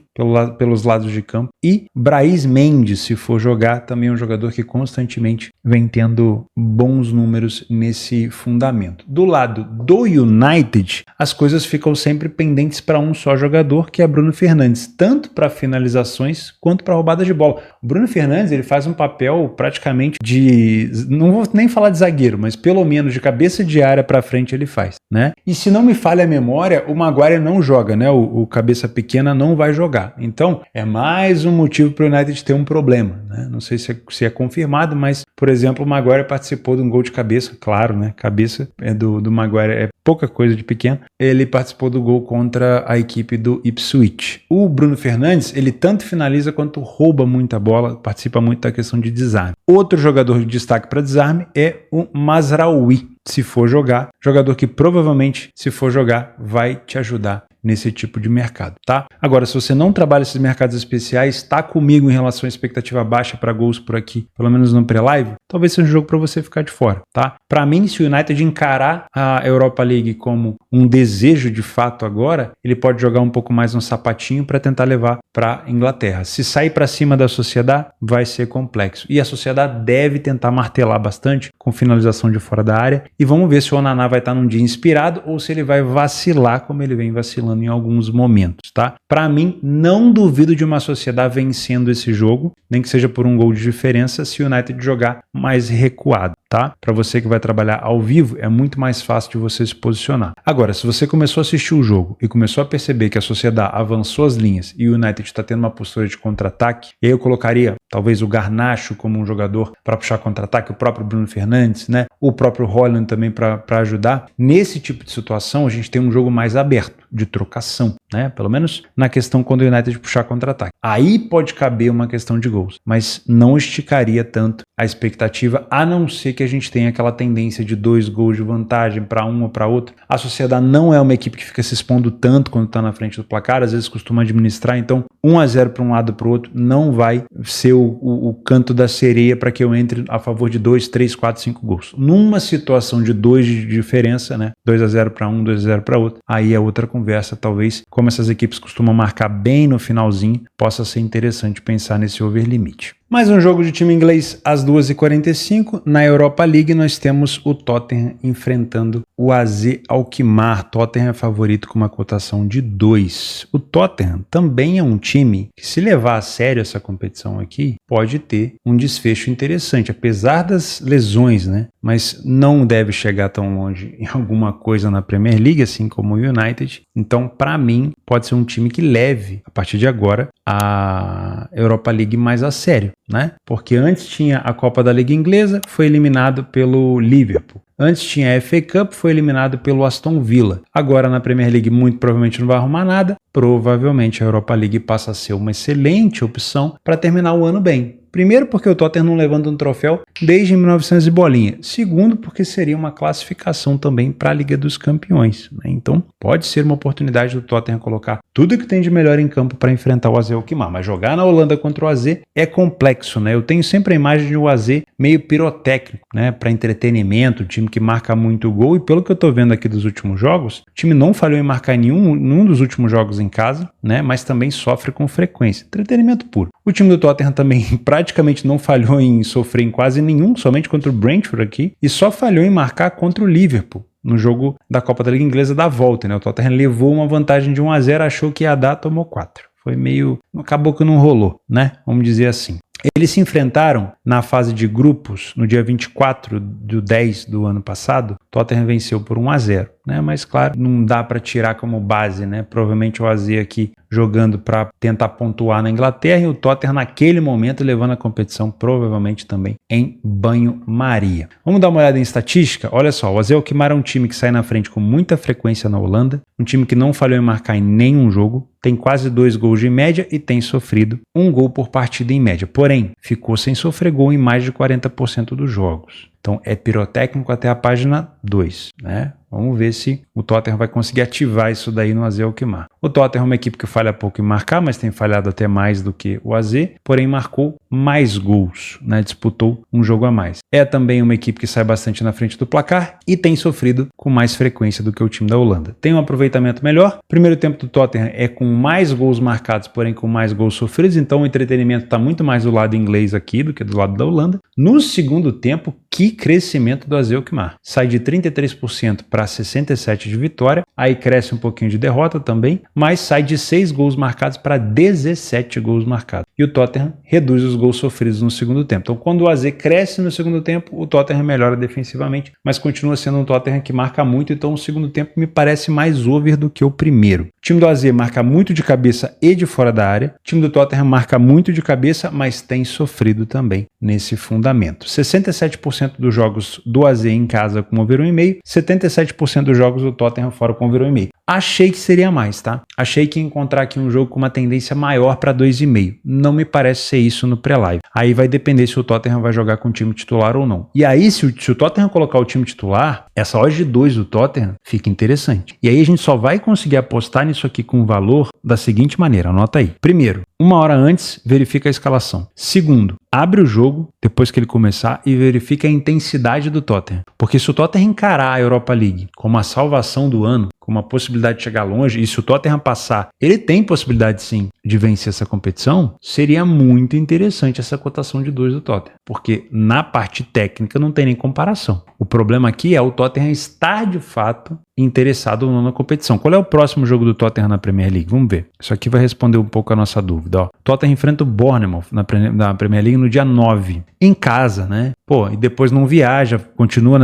pelos lados de campo. E Brais Mendes, se for jogar, também é um jogador que constantemente vem tendo bons números nesse fundamento. Do lado do United, as coisas ficam sempre pendentes para um só jogador, que é Bruno Fernandes, tanto para finalizações quanto para roubada de bola. O Bruno Fernandes, ele faz um papel praticamente de, não vou nem falar de zagueiro, mas pelo menos de cabeça de área para frente ele faz, né? E se não me falha a memória, o Maguire não joga, né? O cabeça pequena não vai jogar. Então, é mais um motivo para o United ter um problema, né? Não sei se é confirmado, mas, por exemplo, o Maguire participou de um gol de cabeça, claro, né? Cabeça do Maguire é pouca coisa de pequeno. Ele participou do gol contra a equipe do Ipswich. O Bruno Fernandes, ele tanto finaliza quanto rouba muita bola, participa muito da questão de desarme. Outro jogador de destaque para desarme é o Mazraoui, se for jogar. Jogador que provavelmente, se for jogar, vai te ajudar nesse tipo de mercado, tá? Agora, se você não trabalha esses mercados especiais, tá comigo em relação à expectativa baixa para gols por aqui, pelo menos no pré-live, talvez seja um jogo para você ficar de fora, tá? Para mim, se o United encarar a Europa League como um desejo de fato agora, ele pode jogar um pouco mais no sapatinho para tentar levar para Inglaterra. Se sair para cima da sociedade, vai ser complexo. E a sociedade deve tentar martelar bastante com finalização de fora da área. E vamos ver se o Onana vai estar num dia inspirado ou se ele vai vacilar como ele vem vacilando em alguns momentos, tá? Para mim, não duvido de uma sociedade vencendo esse jogo, nem que seja por um gol de diferença, se o United jogar mais recuado, tá? Para você que vai trabalhar ao vivo, é muito mais fácil de você se posicionar. Agora, se você começou a assistir o jogo e começou a perceber que a sociedade avançou as linhas e o United está tendo uma postura de contra-ataque, eu colocaria talvez o Garnacho como um jogador para puxar contra-ataque, o próprio Bruno Fernandes, né? O próprio Haaland também para ajudar. Nesse tipo de situação, a gente tem um jogo mais aberto, de trocação, né? Pelo menos na questão quando o United puxar contra-ataque. Aí pode caber uma questão de gols, mas não esticaria tanto a expectativa, a não ser que a gente tenha aquela tendência de 2 gols de vantagem para um ou para outro. A Sociedad não é uma equipe que fica se expondo tanto quando está na frente do placar, às vezes costuma administrar, então 1-0 para um lado para o outro não vai ser o canto da sereia para que eu entre a favor de 2, 3, 4, 5 gols. Numa situação de 2 de diferença, né? 2-0 para um, 2-0 para outro, aí é outra conversa, talvez, como essas equipes costumam marcar bem no finalzinho, possa ser interessante pensar nesse over limite. Mais um jogo de time inglês às 2h45. Na Europa League nós temos o Tottenham enfrentando o AZ Alkmaar. Tottenham é favorito com uma cotação de 2. O Tottenham também é um time que, se levar a sério essa competição aqui, pode ter um desfecho interessante, apesar das lesões, né? Mas não deve chegar tão longe em alguma coisa na Premier League, assim como o United. Então, para mim, pode ser um time que leve, a partir de agora, a Europa League mais a sério, né? Porque antes tinha a Copa da Liga Inglesa, foi eliminado pelo Liverpool. Antes tinha a FA Cup, foi eliminado pelo Aston Villa. Agora na Premier League muito provavelmente não vai arrumar nada. Provavelmente a Europa League passa a ser uma excelente opção para terminar o ano bem. Primeiro, porque o Tottenham não levanta um troféu desde 1900 e bolinha. Segundo, porque seria uma classificação também para a Liga dos Campeões, né? Então, pode ser uma oportunidade do Tottenham colocar tudo que tem de melhor em campo para enfrentar o AZ Alkmaar. Mas jogar na Holanda contra o AZ é complexo, né? Eu tenho sempre a imagem de um AZ meio pirotécnico, né? Para entretenimento, um time que marca muito gol. E pelo que eu estou vendo aqui dos últimos jogos, o time não falhou em marcar nenhum dos últimos jogos em casa, né? Mas também sofre com frequência. Entretenimento puro. O time do Tottenham também praticamente não falhou em sofrer em quase nenhum, somente contra o Brentford aqui, e só falhou em marcar contra o Liverpool no jogo da Copa da Liga Inglesa da volta, né? O Tottenham levou uma vantagem de 1-0, achou que ia dar, tomou 4. Foi meio... acabou que não rolou, né? Vamos dizer assim. Eles se enfrentaram na fase de grupos no dia 24/10 do ano passado. O Tottenham venceu por 1-0, né? Mas claro, não dá para tirar como base, né? Provavelmente o AZ aqui jogando para tentar pontuar na Inglaterra e o Tottenham naquele momento levando a competição provavelmente também em banho-maria. Vamos dar uma olhada em estatística? Olha só, o AZ Alkmaar é um time que sai na frente com muita frequência na Holanda, um time que não falhou em marcar em nenhum jogo, tem quase 2 gols de média e tem sofrido 1 gol por partida em média. Porém, ficou sem sofrer gol em mais de 40% dos jogos. Então é pirotécnico até a página 2, né? Vamos ver se o Tottenham vai conseguir ativar isso daí no AZ Alkmaar. O Tottenham é uma equipe que falha pouco em marcar, mas tem falhado até mais do que o AZ, porém marcou mais gols, né? Disputou um jogo a mais. É também uma equipe que sai bastante na frente do placar e tem sofrido com mais frequência do que o time da Holanda. Tem um aproveitamento melhor. O primeiro tempo do Tottenham é com mais gols marcados, porém com mais gols sofridos, então o entretenimento está muito mais do lado inglês aqui do que do lado da Holanda. No segundo tempo, que crescimento do AZ Alkmaar. Sai de 33% para 67% de vitória, aí cresce um pouquinho de derrota também, mas sai de 6 gols marcados para 17 gols marcados. E o Tottenham reduz os gols sofridos no segundo tempo. Então, quando o AZ cresce no segundo tempo, o Tottenham melhora defensivamente, mas continua sendo um Tottenham que marca muito, então o segundo tempo me parece mais over do que o primeiro. O time do AZ marca muito de cabeça e de fora da área. O time do Tottenham marca muito de cabeça, mas tem sofrido também nesse fundamento. 67% dos jogos do AZ em casa com over 1,5, 77% dos jogos do Tottenham fora com over 1,5. Achei que seria mais, tá? Achei que ia encontrar aqui um jogo com uma tendência maior para 2,5. Não me parece ser isso no pré-live. Aí vai depender se o Tottenham vai jogar com o time titular ou não. E aí, se o Tottenham colocar o time titular, essa odd de 2 do Tottenham fica interessante. E aí a gente só vai conseguir apostar nisso aqui com valor da seguinte maneira, anota aí. Primeiro, 1 hora antes, verifica a escalação. Segundo, abre o jogo depois que ele começar e verifica a intensidade do Tottenham. Porque se o Tottenham encarar a Europa League como a salvação do ano, com uma possibilidade de chegar longe, e se o Tottenham passar, ele tem possibilidade sim de vencer essa competição, seria muito interessante essa cotação de 2 do Tottenham, porque na parte técnica não tem nem comparação. O problema aqui é o Tottenham estar de fato interessado ou não na competição. Qual é o próximo jogo do Tottenham na Premier League? Vamos ver. Isso aqui vai responder um pouco a nossa dúvida. Ó. O Tottenham enfrenta o Bournemouth na Premier League no dia 9, em casa, né? Pô, e depois não viaja, continua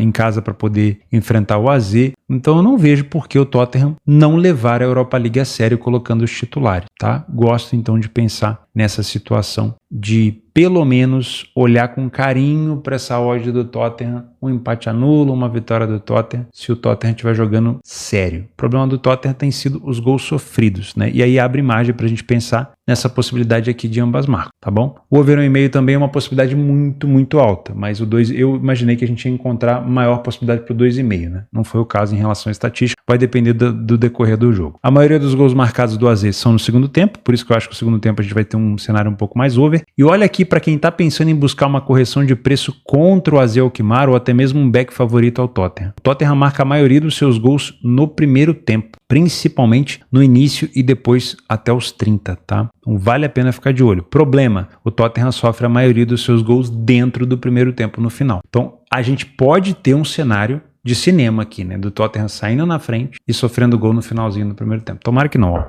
em casa para poder enfrentar o AZ. Então eu não vejo por que o Tottenham não levar a Europa League a sério colocando os titulares, tá? Gosto então de pensar nessa situação de pelo menos olhar com carinho para essa odd do Tottenham, um empate anula, uma vitória do Tottenham, se o Tottenham estiver jogando sério. O problema do Tottenham tem sido os gols sofridos, né? E aí abre margem para a gente pensar nessa possibilidade aqui de ambas marcas, tá bom? O over 1,5 também é uma possibilidade muito, muito alta, mas o 2, eu imaginei que a gente ia encontrar maior possibilidade para o 2,5, né? Não foi o caso em relação à estatística, vai depender do decorrer do jogo. A maioria dos gols marcados do AZ são no segundo tempo, por isso que eu acho que no segundo tempo a gente vai ter um cenário um pouco mais over. E olha aqui para quem está pensando em buscar uma correção de preço contra o AZ Alkmaar ou até mesmo um back favorito ao Tottenham. O Tottenham marca a maioria dos seus gols no primeiro tempo, principalmente no início e depois até os 30, tá? Então vale a pena ficar de olho. Problema, o Tottenham sofre a maioria dos seus gols dentro do primeiro tempo, no final. Então a gente pode ter um cenário de cinema aqui, né? Do Tottenham saindo na frente e sofrendo gol no finalzinho do primeiro tempo. Tomara que não, ó.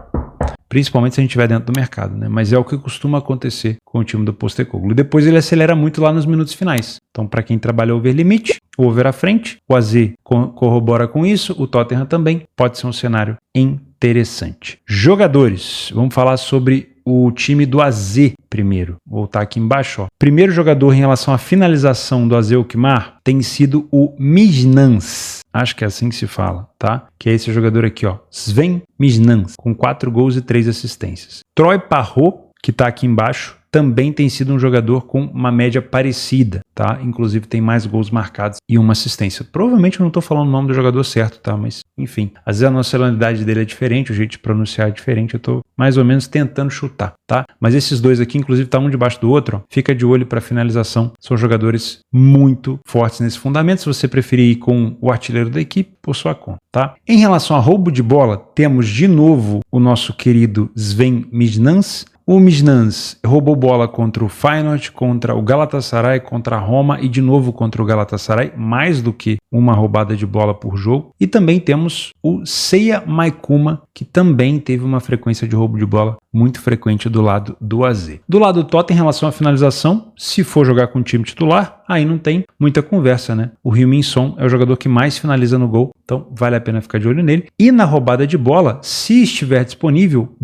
Principalmente se a gente estiver dentro do mercado, né? Mas é o que costuma acontecer com o time do Postecoglou. Depois ele acelera muito lá nos minutos finais. Então, para quem trabalha over limite, o over à frente, o AZ corrobora com isso, o Tottenham também pode ser um cenário interessante. Jogadores, vamos falar sobre o time do AZ primeiro. Vou voltar aqui embaixo, ó. Primeiro jogador em relação à finalização do AZ Alkmaar tem sido o Mijnans. Acho que é assim que se fala, tá? Que é esse jogador aqui, ó. Sven Mijnans, com 4 gols e 3 assistências. Troy Parrot, que tá aqui embaixo, também tem sido um jogador com uma média parecida, tá? Inclusive tem mais gols marcados e uma assistência. Provavelmente eu não estou falando o nome do jogador certo, tá? Mas, enfim, às vezes a nacionalidade dele é diferente, o jeito de pronunciar é diferente, eu estou mais ou menos tentando chutar, tá? Mas esses dois aqui, inclusive, tá um debaixo do outro, ó. Fica de olho para finalização, são jogadores muito fortes nesse fundamento. Se você preferir ir com o artilheiro da equipe, por sua conta, tá? Em relação a roubo de bola, temos de novo o nosso querido Sven Mijnans. O Mijnans roubou bola contra o Feyenoord, contra o Galatasaray, contra a Roma e de novo contra o Galatasaray, mais do que uma roubada de bola por jogo. E também temos o Seiya Maikuma, que também teve uma frequência de roubo de bola muito frequente do lado do AZ. Do lado do Tottenham, em relação à finalização, se for jogar com o time titular, aí não tem muita conversa, né? O Heung-min Son é o jogador que mais finaliza no gol, então vale a pena ficar de olho nele. E na roubada de bola, se estiver disponível,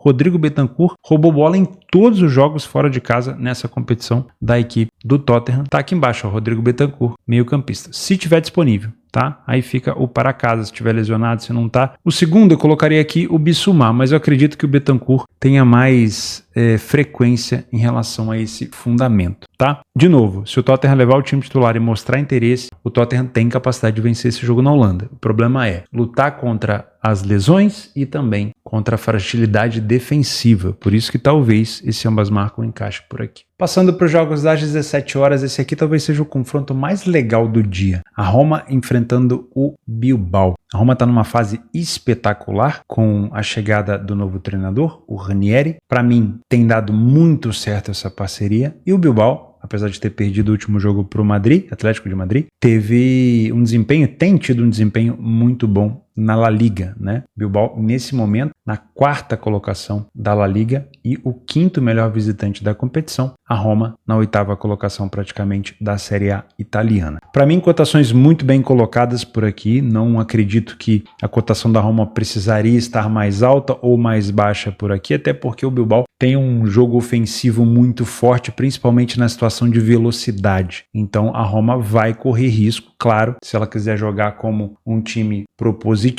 Rodrigo Bentancur roubou bola em todos os jogos fora de casa nessa competição da equipe do Tottenham. Tá aqui embaixo, ó, Rodrigo Bentancur, meio campista. Se tiver disponível, tá? Aí fica o para casa, se tiver lesionado, se não tá. O segundo eu colocaria aqui o Bissouma, mas eu acredito que o Bentancur tenha mais frequência em relação a esse fundamento, tá? De novo, se o Tottenham levar o time titular e mostrar interesse, o Tottenham tem capacidade de vencer esse jogo na Holanda. O problema é lutar contra as lesões e também contra a fragilidade defensiva. Por isso que talvez esse ambas marcam encaixe por aqui. Passando para os jogos das 17 horas, esse aqui talvez seja o confronto mais legal do dia. A Roma enfrentando o Bilbao. A Roma está numa fase espetacular com a chegada do novo treinador, o Ranieri. Para mim, tem dado muito certo essa parceria. E o Bilbao, apesar de ter perdido o último jogo para o Madrid, Atlético de Madrid, tem tido um desempenho muito bom na La Liga, né? Bilbao, nesse momento, na 4ª colocação da La Liga e o 5º melhor visitante da competição, a Roma na 8ª colocação praticamente da Série A italiana. Para mim, cotações muito bem colocadas por aqui, não acredito que a cotação da Roma precisaria estar mais alta ou mais baixa por aqui, até porque o Bilbao tem um jogo ofensivo muito forte, principalmente na situação de velocidade. Então a Roma vai correr risco, claro, se ela quiser jogar como um time propositivo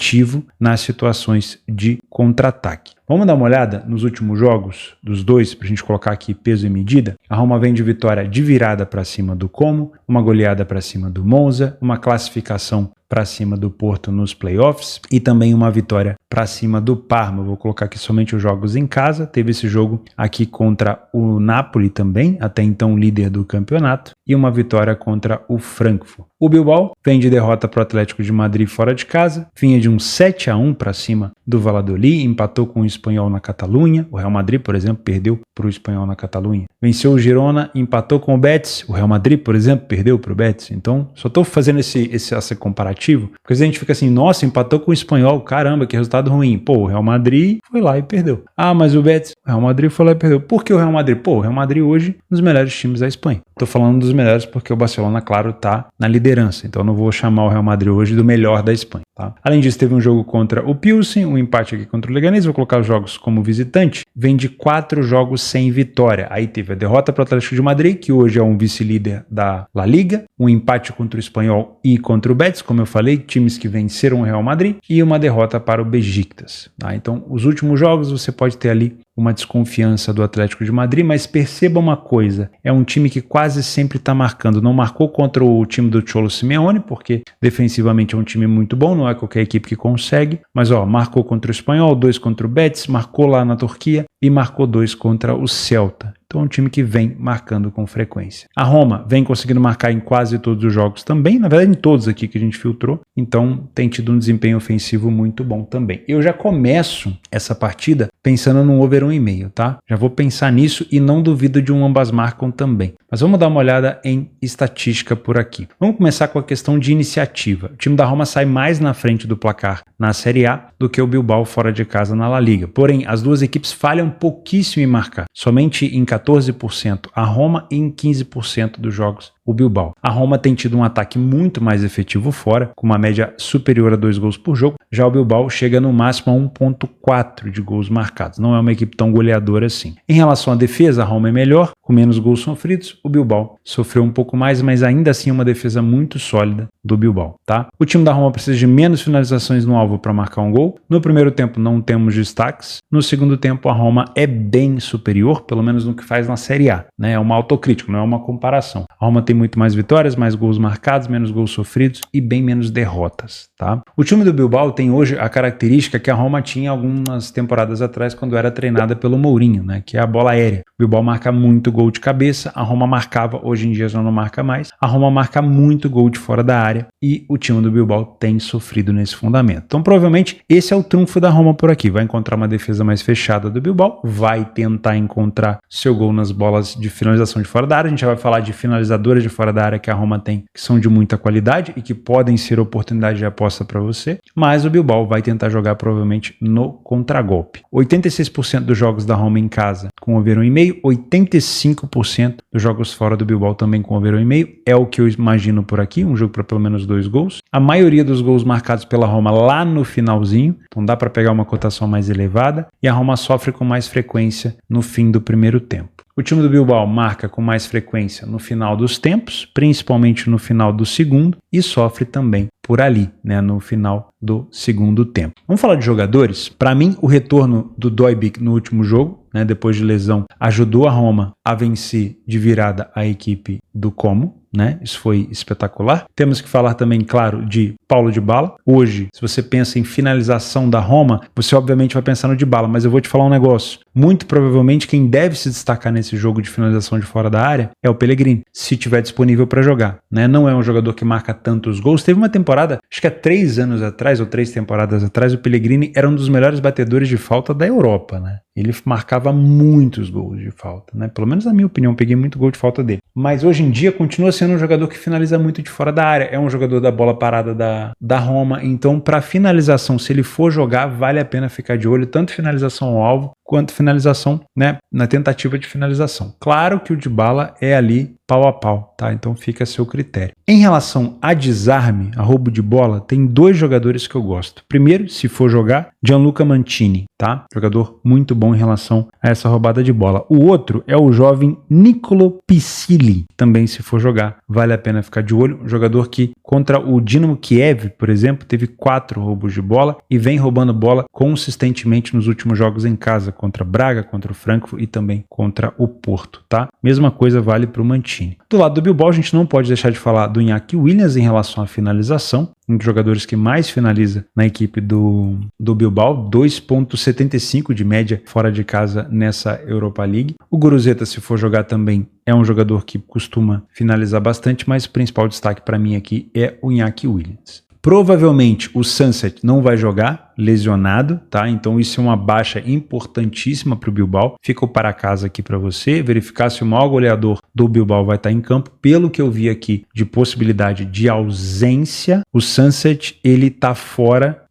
nas situações de contra-ataque. Vamos dar uma olhada nos últimos jogos dos dois, para a gente colocar aqui peso e medida. A Roma vem de vitória de virada para cima do Como, uma goleada para cima do Monza, uma classificação para cima do Porto nos playoffs e também uma vitória para cima do Parma. Vou colocar aqui somente os jogos em casa. Teve esse jogo aqui contra o Napoli também, até então líder do campeonato, e uma vitória contra o Frankfurt. O Bilbao vem de derrota para o Atlético de Madrid fora de casa, vinha de um 7-1 para cima do Valladolid, empatou com o Espanhol na Catalunha. O Real Madrid, por exemplo, perdeu para o Espanhol na Catalunha. Venceu o Girona, empatou com o Betis. O Real Madrid, por exemplo, perdeu para o Betis. Então, só estou fazendo esse comparativo, porque a gente fica assim, nossa, empatou com o Espanhol, caramba, que resultado ruim. Pô, o Real Madrid foi lá e perdeu. Ah, mas o Betis, o Real Madrid foi lá e perdeu. Por que o Real Madrid? Pô, o Real Madrid hoje, um dos melhores times da Espanha. Estou falando dos melhores porque o Barcelona, claro, está na liderança liderança. Então não vou chamar o Real Madrid hoje do melhor da Espanha. Tá? Além disso, teve um jogo contra o Pilsen, um empate aqui contra o Leganés. Vou colocar os jogos como visitante. Vem de 4 jogos sem vitória. Aí teve a derrota para o Atlético de Madrid, que hoje é um vice-líder da La Liga, um empate contra o Espanhol e contra o Betis, como eu falei, times que venceram o Real Madrid, e uma derrota para o Besiktas. Tá? Então, os últimos jogos você pode ter ali uma desconfiança do Atlético de Madrid, mas perceba uma coisa, é um time que quase sempre está marcando. Não marcou contra o time do Cholo Simeone, porque defensivamente é um time muito bom, não é qualquer equipe que consegue, mas marcou contra o Espanhol, 2 contra o Betis, marcou lá na Turquia e marcou 2 contra o Celta. Então é um time que vem marcando com frequência. A Roma vem conseguindo marcar em quase todos os jogos também, na verdade em todos aqui que a gente filtrou, então tem tido um desempenho ofensivo muito bom também. Eu já começo essa partida pensando num over 1,5, tá? Já vou pensar nisso e não duvido de um ambas marcam também. Mas vamos dar uma olhada em estatística por aqui. Vamos começar com a questão de iniciativa. O time da Roma sai mais na frente do placar na Série A do que o Bilbao fora de casa na La Liga. Porém, as duas equipes falham pouquíssimo em marcar. Somente em 14% a Roma e em 15% dos jogos o Bilbao. A Roma tem tido um ataque muito mais efetivo fora, com uma média superior a 2 gols por jogo. Já o Bilbao chega no máximo a 1,4 de gols marcados. Não é uma equipe tão goleadora assim. Em relação à defesa, a Roma é melhor, com menos gols sofridos. O Bilbao sofreu um pouco mais, mas ainda assim é uma defesa muito sólida do Bilbao, tá? O time da Roma precisa de menos finalizações no alvo para marcar um gol. No primeiro tempo não temos destaques. No segundo tempo a Roma é bem superior, pelo menos no que faz na Série A, né? É uma autocrítica, não é uma comparação. A Roma tem muito mais vitórias, mais gols marcados, menos gols sofridos e bem menos derrotas, tá? O time do Bilbao tem hoje a característica que a Roma tinha algumas temporadas atrás quando era treinada pelo Mourinho, né? Que é a bola aérea. O Bilbao marca muito gol de cabeça, a Roma marcava, hoje em dia já não marca mais. A Roma marca muito gol de fora da área e o time do Bilbao tem sofrido nesse fundamento. Então provavelmente esse é o trunfo da Roma por aqui. Vai encontrar uma defesa mais fechada do Bilbao, vai tentar encontrar seu gol nas bolas de finalização de fora da área. A gente já vai falar de finalizadoras de fora da área que a Roma tem, que são de muita qualidade e que podem ser oportunidade de aposta para você, mas o Bilbao vai tentar jogar provavelmente no contragolpe. 86% dos jogos da Roma em casa com over 1,5, 85% dos jogos fora do Bilbao também com over 1,5, é o que eu imagino por aqui, um jogo para pelo menos 2 gols. A maioria dos gols marcados pela Roma lá no finalzinho, então dá para pegar uma cotação mais elevada, e a Roma sofre com mais frequência no fim do primeiro tempo. O time do Bilbao marca com mais frequência no final dos tempos, principalmente no final do segundo, e sofre também por ali, né, no final do segundo tempo. Vamos falar de jogadores? Para mim, o retorno do Dojbik no último jogo, né, depois de lesão, ajudou a Roma a vencer de virada a equipe do Como, né? Isso foi espetacular. Temos que falar também, claro, de Paulo Dybala. Hoje, se você pensa em finalização da Roma, você obviamente vai pensar no Dybala, mas eu vou te falar um negócio. Muito provavelmente quem deve se destacar nesse jogo de finalização de fora da área é o Pellegrini, se tiver disponível para jogar, né? Não é um jogador que marca tantos gols. Teve uma temporada, acho que há 3 anos atrás ou 3 temporadas atrás, o Pellegrini era um dos melhores batedores de falta da Europa, né? Ele marcava muitos gols de falta, né? Pelo menos na minha opinião, peguei muito gol de falta dele. Mas hoje em dia continua sendo um jogador que finaliza muito de fora da área. É um jogador da bola parada da Roma. Então, para finalização, se ele for jogar, vale a pena ficar de olho, tanto finalização ao alvo, quanto finalização, né, na tentativa de finalização. Claro que o Dybala é ali pau a pau, tá? Então fica a seu critério. Em relação a desarme, a roubo de bola, tem 2 jogadores que eu gosto. Primeiro, se for jogar, Gianluca Mancini, tá? Jogador muito bom em relação a essa roubada de bola. O outro é o jovem Nicolo Piscilli. Também, se for jogar, vale a pena ficar de olho. Um jogador que, contra o Dinamo Kiev, por exemplo, teve 4 roubos de bola e vem roubando bola consistentemente nos últimos jogos em casa, contra Braga, contra o Frankfurt e também contra o Porto, tá? Mesma coisa vale para o Mancini. Do lado do Bilbao, a gente não pode deixar de falar do Iñaki Williams em relação à finalização, um dos jogadores que mais finaliza na equipe do Bilbao, 2,75 de média fora de casa nessa Europa League. O Guruceta, se for jogar também, é um jogador que costuma finalizar bastante, mas o principal destaque para mim aqui é o Iñaki Williams. Provavelmente o Sunset não vai jogar, lesionado, tá? Então isso é uma baixa importantíssima para o Bilbao. Fica o para casa aqui para você, verificar se o maior goleador do Bilbao vai estar em campo. Pelo que eu vi aqui de possibilidade de ausência, o Sunset ele tá fora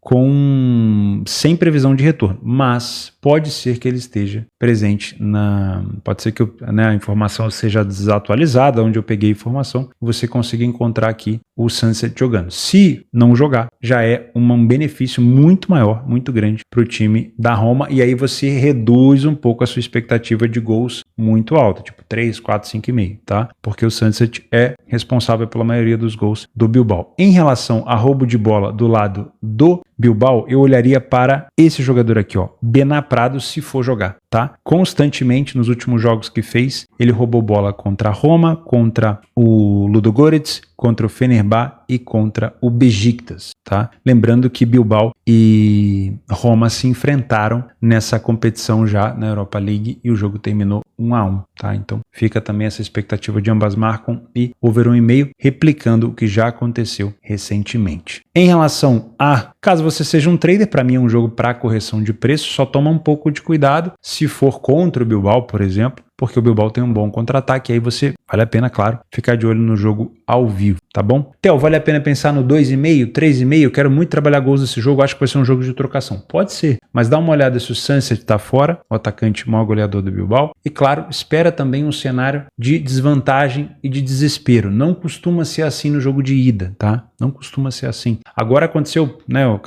sem previsão de retorno, mas pode ser que ele esteja presente pode ser que a informação seja desatualizada, onde eu peguei a informação, você consiga encontrar aqui o Sunset jogando. Se não jogar, já é um benefício muito maior, muito grande para o time da Roma, e aí você reduz um pouco a sua expectativa de gols muito alta, tipo 3, 4, 5,5, tá? Porque o Sunset é responsável pela maioria dos gols do Bilbao. Em relação a roubo de bola do lado do Bilbao, eu olharia para esse jogador aqui, ó, Bená Prado, se for jogar, tá? Constantemente nos últimos jogos que fez, ele roubou bola contra a Roma, contra o Ludogorets, contra o Fenerbahçe e contra o Beşiktaş, tá? Lembrando que Bilbao e Roma se enfrentaram nessa competição já na Europa League e o jogo terminou 1-1, tá? Então fica também essa expectativa de ambas marcam e over 1,5, replicando o que já aconteceu recentemente. Em relação a, caso você seja um trader, para mim é um jogo para correção de preço, só toma um pouco de cuidado se for contra o Bilbao, por exemplo, porque o Bilbao tem um bom contra-ataque, aí você, vale a pena, claro, ficar de olho no jogo ao vivo, tá bom? Theo, vale a pena pensar no 2,5, 3,5, eu quero muito trabalhar gols nesse jogo, acho que vai ser um jogo de trocação. Pode ser, mas dá uma olhada se o Sunset tá fora, o atacante maior goleador do Bilbao, e claro, espera também um cenário de desvantagem e de desespero. Não costuma ser assim no jogo de ida, tá? Não costuma ser assim. Agora aconteceu, né, eu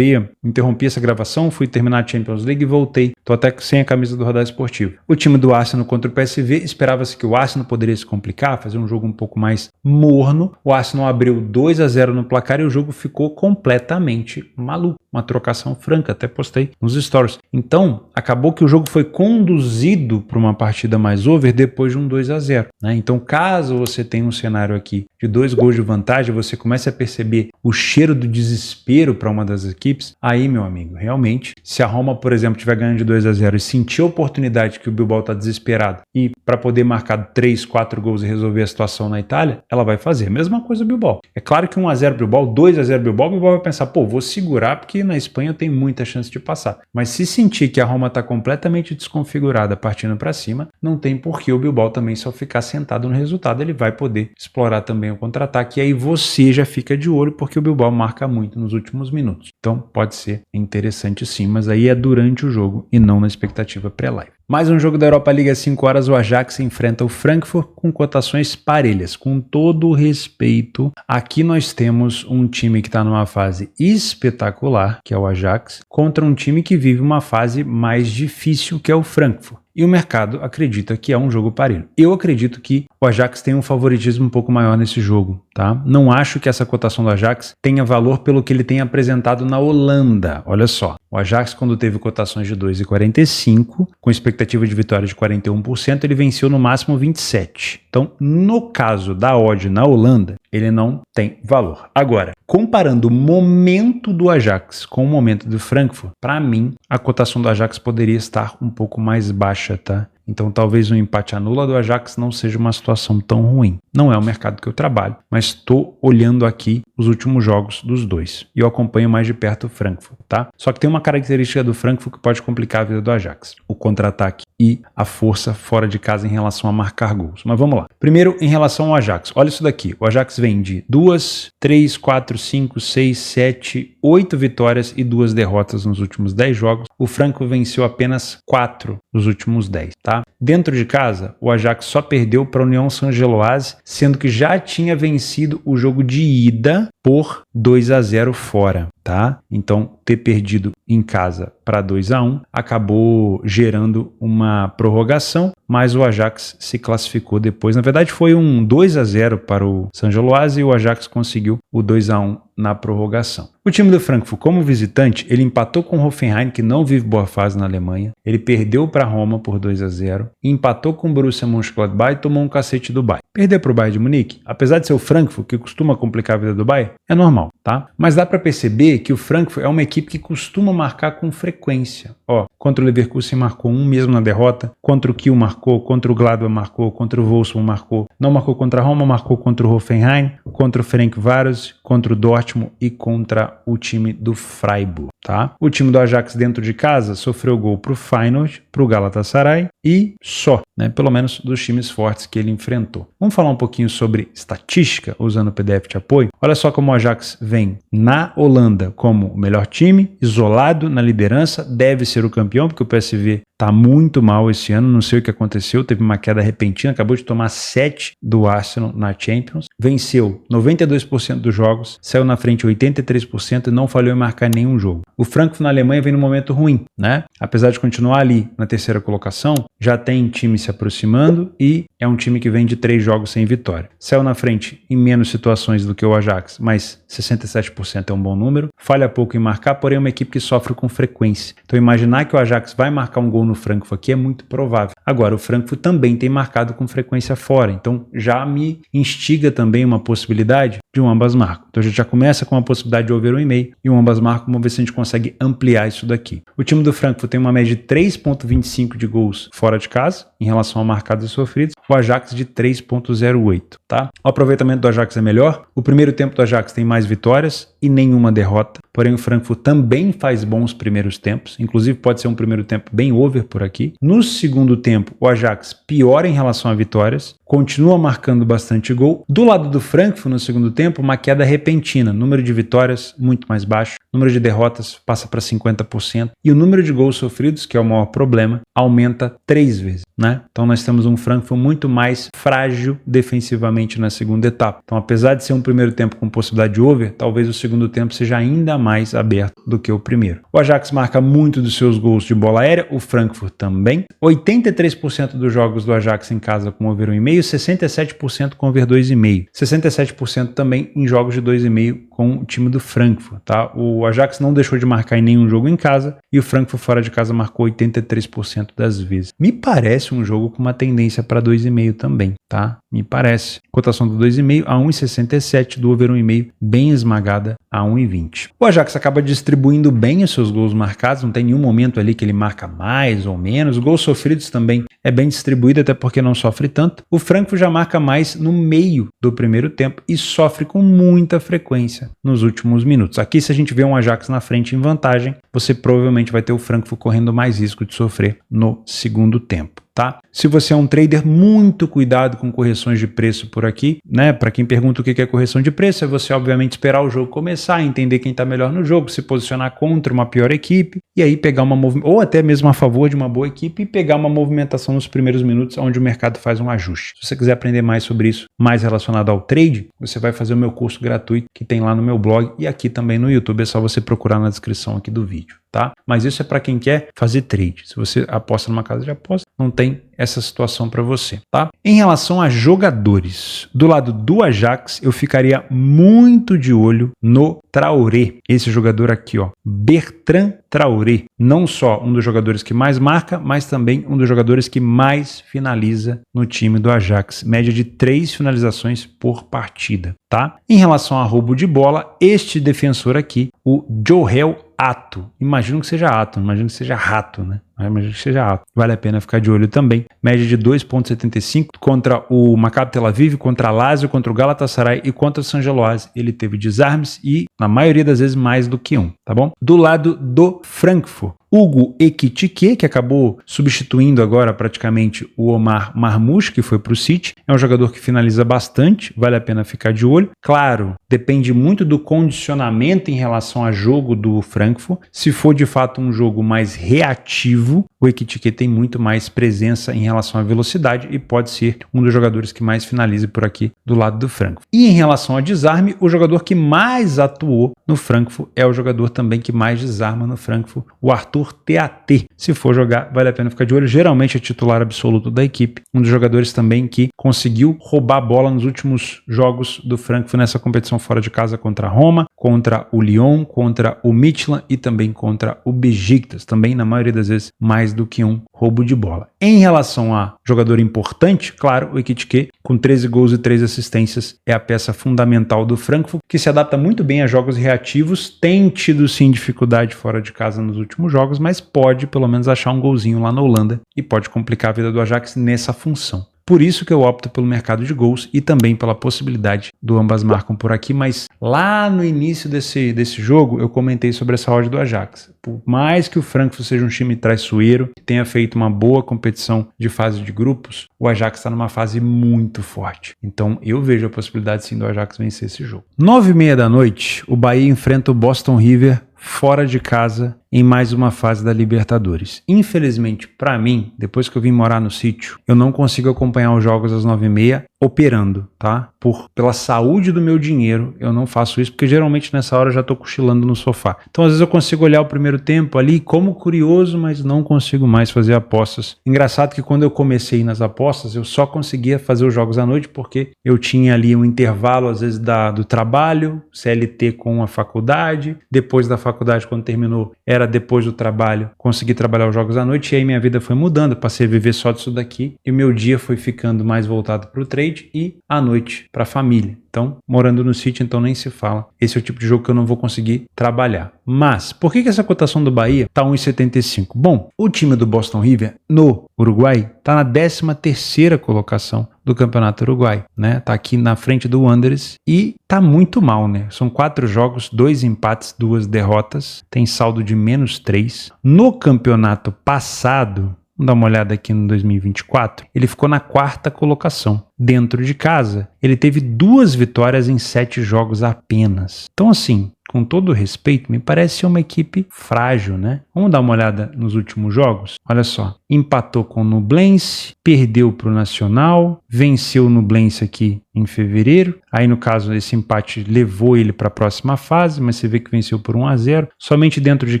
interrompi essa gravação, fui terminar a Champions League e voltei. Tô até sem a camisa do Radar Esportivo. O time do Arsenal contra o PSV, esperava-se que o Arsenal poderia se complicar, fazer um jogo um pouco mais morno. O Arsenal abriu 2-0 no placar e o jogo ficou completamente maluco. Uma trocação franca, até postei nos stories. Então, acabou que o jogo foi conduzido para uma partida mais over depois de um 2-0, né? Então, caso você tenha um cenário aqui de 2 gols de vantagem, você comece a perceber o cheiro do desespero para uma das equipes, aí, meu amigo, realmente, se a Roma, por exemplo, estiver ganhando de 2-0 e sentir a oportunidade que o Bilbao está desesperado e para poder marcar 3, 4 gols e resolver a situação na Itália, ela vai fazer. Mesma coisa o Bilbao. É claro que 1-0 Bilbao, 2-0 Bilbao, o Bilbao vai pensar, pô, vou segurar porque na Espanha eu tenho muita chance de passar. Mas se sentir que a Roma está completamente desconfigurada partindo para cima, não tem por que o Bilbao também só ficar sentado no resultado, ele vai poder explorar também o contra-ataque e aí você já fica de olho porque o Bilbao marca muito nos últimos minutos. Então pode ser interessante sim, mas aí é durante o jogo e não na expectativa pré-live. Mais um jogo da Europa League às 5 horas, o Ajax enfrenta o Frankfurt com cotações parelhas. Com todo o respeito, aqui nós temos um time que está numa fase espetacular, que é o Ajax, contra um time que vive uma fase mais difícil, que é o Frankfurt. E o mercado acredita que é um jogo parelho. Eu acredito que o Ajax tem um favoritismo um pouco maior nesse jogo, tá? Não acho que essa cotação do Ajax tenha valor pelo que ele tem apresentado na Holanda. Olha só, o Ajax, quando teve cotações de 2,45, com expectativa de vitória de 41%, ele venceu no máximo 27%. Então, no caso da odd na Holanda, ele não tem valor. Agora, comparando o momento do Ajax com o momento do Frankfurt, para mim, a cotação do Ajax poderia estar um pouco mais baixa, tá? Então talvez um empate anula do Ajax não seja uma situação tão ruim. Não é o mercado que eu trabalho, mas estou olhando aqui os últimos jogos dos dois. E eu acompanho mais de perto o Frankfurt, tá? Só que tem uma característica do Frankfurt que pode complicar a vida do Ajax. O contra-ataque e a força fora de casa em relação a marcar gols. Mas vamos lá. Primeiro, em relação ao Ajax. Olha isso daqui. O Ajax vem de 2, 3, 4, 5, 6, 7, 8 vitórias e 2 derrotas nos últimos 10 jogos. O Frankfurt venceu apenas 4 dos últimos 10, tá? Dentro de casa, o Ajax só perdeu para a União Saint-Gilloise, sendo que já tinha vencido o jogo de ida por 2-0 fora, tá? Então, ter perdido em casa para 2-1 acabou gerando uma prorrogação, mas o Ajax se classificou depois. Na verdade, foi um 2-0 para o Saint-Gilloise e o Ajax conseguiu o 2-1 na prorrogação. O time do Frankfurt, como visitante, ele empatou com o Hoffenheim, que não vive boa fase na Alemanha. Ele perdeu para Roma por 2-0, empatou com o Borussia Mönchengladbach e tomou um cacete do Bayern. Perder para o Bayern de Munique, apesar de ser o Frankfurt, que costuma complicar a vida do Bayern, é normal, tá? Mas dá para perceber que o Frankfurt é uma equipe que costuma marcar com frequência. Ó, contra o Leverkusen marcou um mesmo na derrota, contra o Kiel marcou, contra o Gladbach marcou, contra o Wolfsburg marcou, não marcou contra a Roma, marcou contra o Hoffenheim, contra o Ferencváros, contra o Dortmund Dortmund e contra o time do Freiburg, tá? O time do Ajax dentro de casa sofreu gol pro Feyenoord, pro Galatasaray e só, né? Pelo menos dos times fortes que ele enfrentou. Vamos falar um pouquinho sobre estatística usando o PDF de apoio. Olha só como o Ajax vem na Holanda como o melhor time, isolado na liderança, deve ser o campeão, porque o PSV tá muito mal esse ano, não sei o que aconteceu, teve uma queda repentina, acabou de tomar 7 do Arsenal na Champions, venceu 92% dos jogos, saiu na frente 83% e não falhou em marcar nenhum jogo. O Frankfurt na Alemanha vem num momento ruim, né? Apesar de continuar ali na terceira colocação, já tem time se aproximando e é um time que vem de 3 jogos sem vitória. Saiu na frente em menos situações do que o Ajax, mas 67% é um bom número, falha pouco em marcar, porém é uma equipe que sofre com frequência. Então imaginar que o Ajax vai marcar um gol no Frankfurt aqui é muito provável. Agora, o Frankfurt também tem marcado com frequência fora, então já me instiga também uma possibilidade de um ambas marcam. Então a gente já começa com a possibilidade de over 1,5 e um ambas marcam, vamos ver se a gente consegue ampliar isso daqui. O time do Frankfurt tem uma média de 3,25 de gols fora de casa, em relação a marcados e sofridos, o Ajax de 3,08, tá? O aproveitamento do Ajax é melhor, o primeiro tempo do Ajax tem mais vitórias e nenhuma derrota, porém o Frankfurt também faz bons primeiros tempos, inclusive pode ser um primeiro tempo bem over por aqui. No segundo tempo, o Ajax piora em relação a vitórias, continua marcando bastante gol. Do lado do Frankfurt, no segundo tempo, uma queda repentina, número de vitórias muito mais baixo, número de derrotas passa para 50% e o número de gols sofridos, que é o maior problema, aumenta 3 vezes, né? Então nós temos um Frankfurt muito mais frágil defensivamente na segunda etapa. Então, apesar de ser um primeiro tempo com possibilidade de over, talvez o segundo tempo seja ainda mais aberto do que o primeiro. O Ajax marca muito dos seus gols de bola aérea, o Frankfurt também. 83% dos jogos do Ajax em casa com over 1,5, 67% com over 2,5. 67% também em jogos de 2,5 com o time do Frankfurt, tá? O Ajax não deixou de marcar em nenhum jogo em casa e o Frankfurt fora de casa marcou 83% das vezes. Me parece um jogo com uma tendência para 2,5 também, tá? Me parece. Cotação do 2,5 a 1,67, do over 1,5 bem esmagada a 1,20. O Ajax acaba distribuindo bem os seus gols marcados, não tem nenhum momento ali que ele marca mais ou menos. Gols sofridos também é bem distribuído, até porque não sofre tanto. O Frankfurt já marca mais no meio do primeiro tempo e sofre com muita frequência nos últimos minutos. Aqui, se a gente vê um Ajax na frente em vantagem, você provavelmente vai ter o Frankfurt correndo mais risco de sofrer no segundo tempo. Tá? Se você é um trader, muito cuidado com correções de preço por aqui, né? Para quem pergunta o que é correção de preço, é você obviamente esperar o jogo começar, entender quem está melhor no jogo, se posicionar contra uma pior equipe e aí pegar uma ou até mesmo a favor de uma boa equipe e pegar uma movimentação nos primeiros minutos onde o mercado faz um ajuste. Se você quiser aprender mais sobre isso, mais relacionado ao trade, você vai fazer o meu curso gratuito que tem lá no meu blog e aqui também no YouTube, é só você procurar na descrição aqui do vídeo. Tá? Mas isso é para quem quer fazer trade. Se você aposta numa casa de aposta, não tem essa situação para você, tá? Em relação a jogadores, do lado do Ajax, eu ficaria muito de olho no Traoré, esse jogador aqui, ó, Bertrand Traoré, não só um dos jogadores que mais marca, mas também um dos jogadores que mais finaliza no time do Ajax, média de 3 finalizações por partida, tá? Em relação a roubo de bola, este defensor aqui, o Joel Ato, imagino que seja Ato, imagino que seja rato, né? Imagino que seja Ato. Vale a pena ficar de olho também. Média de 2,75 contra o Maccabi Tel Aviv, contra a Lazio, contra o Galatasaray e contra o San Geloase. Ele teve desarmes e, na maioria das vezes, mais do que um, tá bom? Do lado do Frankfurt, Hugo Ekitike, que acabou substituindo agora praticamente o Omar Marmoush, que foi para o City. É um jogador que finaliza bastante, vale a pena ficar de olho. Claro, depende muito do condicionamento em relação a jogo do Frankfurt. Se for de fato um jogo mais reativo, o Ekitike tem muito mais presença em relação à velocidade e pode ser um dos jogadores que mais finalize por aqui do lado do Frankfurt. E em relação a desarme, o jogador que mais atuou no Frankfurt é o jogador também que mais desarma no Frankfurt, o Arthur TAT. Se for jogar, vale a pena ficar de olho. Geralmente é titular absoluto da equipe. Um dos jogadores também que conseguiu roubar a bola nos últimos jogos do Frankfurt nessa competição fora de casa contra a Roma, contra o Lyon, contra o Midtjylland e também contra o Besiktas. Também, na maioria das vezes, mais do que um roubo de bola. Em relação a jogador importante, claro, o Ekitike, com 13 gols e 3 assistências, é a peça fundamental do Frankfurt, que se adapta muito bem a jogos reativos, tem tido sim dificuldade fora de casa nos últimos jogos, mas pode pelo menos achar um golzinho lá na Holanda e pode complicar a vida do Ajax nessa função. Por isso que eu opto pelo mercado de gols e também pela possibilidade do ambas marcam por aqui, mas lá no início desse jogo eu comentei sobre essa odd do Ajax. Por mais que o Frankfurt seja um time traiçoeiro, tenha feito uma boa competição de fase de grupos, o Ajax está numa fase muito forte. Então eu vejo a possibilidade sim do Ajax vencer esse jogo. 9h30 da noite, o Bahia enfrenta o Boston River fora de casa em mais uma fase da Libertadores. Infelizmente, para mim, depois que eu vim morar no sítio, eu não consigo acompanhar os jogos às 9h30 operando, tá? Pela saúde do meu dinheiro, eu não faço isso, porque geralmente nessa hora eu já tô cochilando no sofá. Então, às vezes eu consigo olhar o primeiro tempo ali como curioso, mas não consigo mais fazer apostas. Engraçado que quando eu comecei nas apostas, eu só conseguia fazer os jogos à noite porque eu tinha ali um intervalo, às vezes, do trabalho, CLT com a faculdade, depois da faculdade, quando terminou, era depois do trabalho, consegui trabalhar os jogos à noite, e aí minha vida foi mudando, passei a viver só disso daqui, e meu dia foi ficando mais voltado para o trade e à noite para a família. Então, morando no sítio, então nem se fala. Esse é o tipo de jogo que eu não vou conseguir trabalhar. Mas, por que essa cotação do Bahia tá 1,75? Bom, o time do Boston River, no Uruguai, tá na 13ª colocação do Campeonato Uruguai, né? Tá aqui na frente do Wanderers e tá muito mal, né? São 4 jogos, 2 empates, 2 derrotas, tem saldo de -3. No campeonato passado, vamos dar uma olhada aqui no 2024, ele ficou na 4ª colocação. Dentro de casa, ele teve 2 vitórias em 7 jogos apenas. Então, assim, com todo respeito, me parece ser uma equipe frágil, né? Vamos dar uma olhada nos últimos jogos? Olha só, empatou com o Nublense, perdeu para o Nacional, venceu o Nublense aqui em fevereiro. Aí, no caso, esse empate levou ele para a próxima fase, mas você vê que venceu por 1-0. Somente dentro de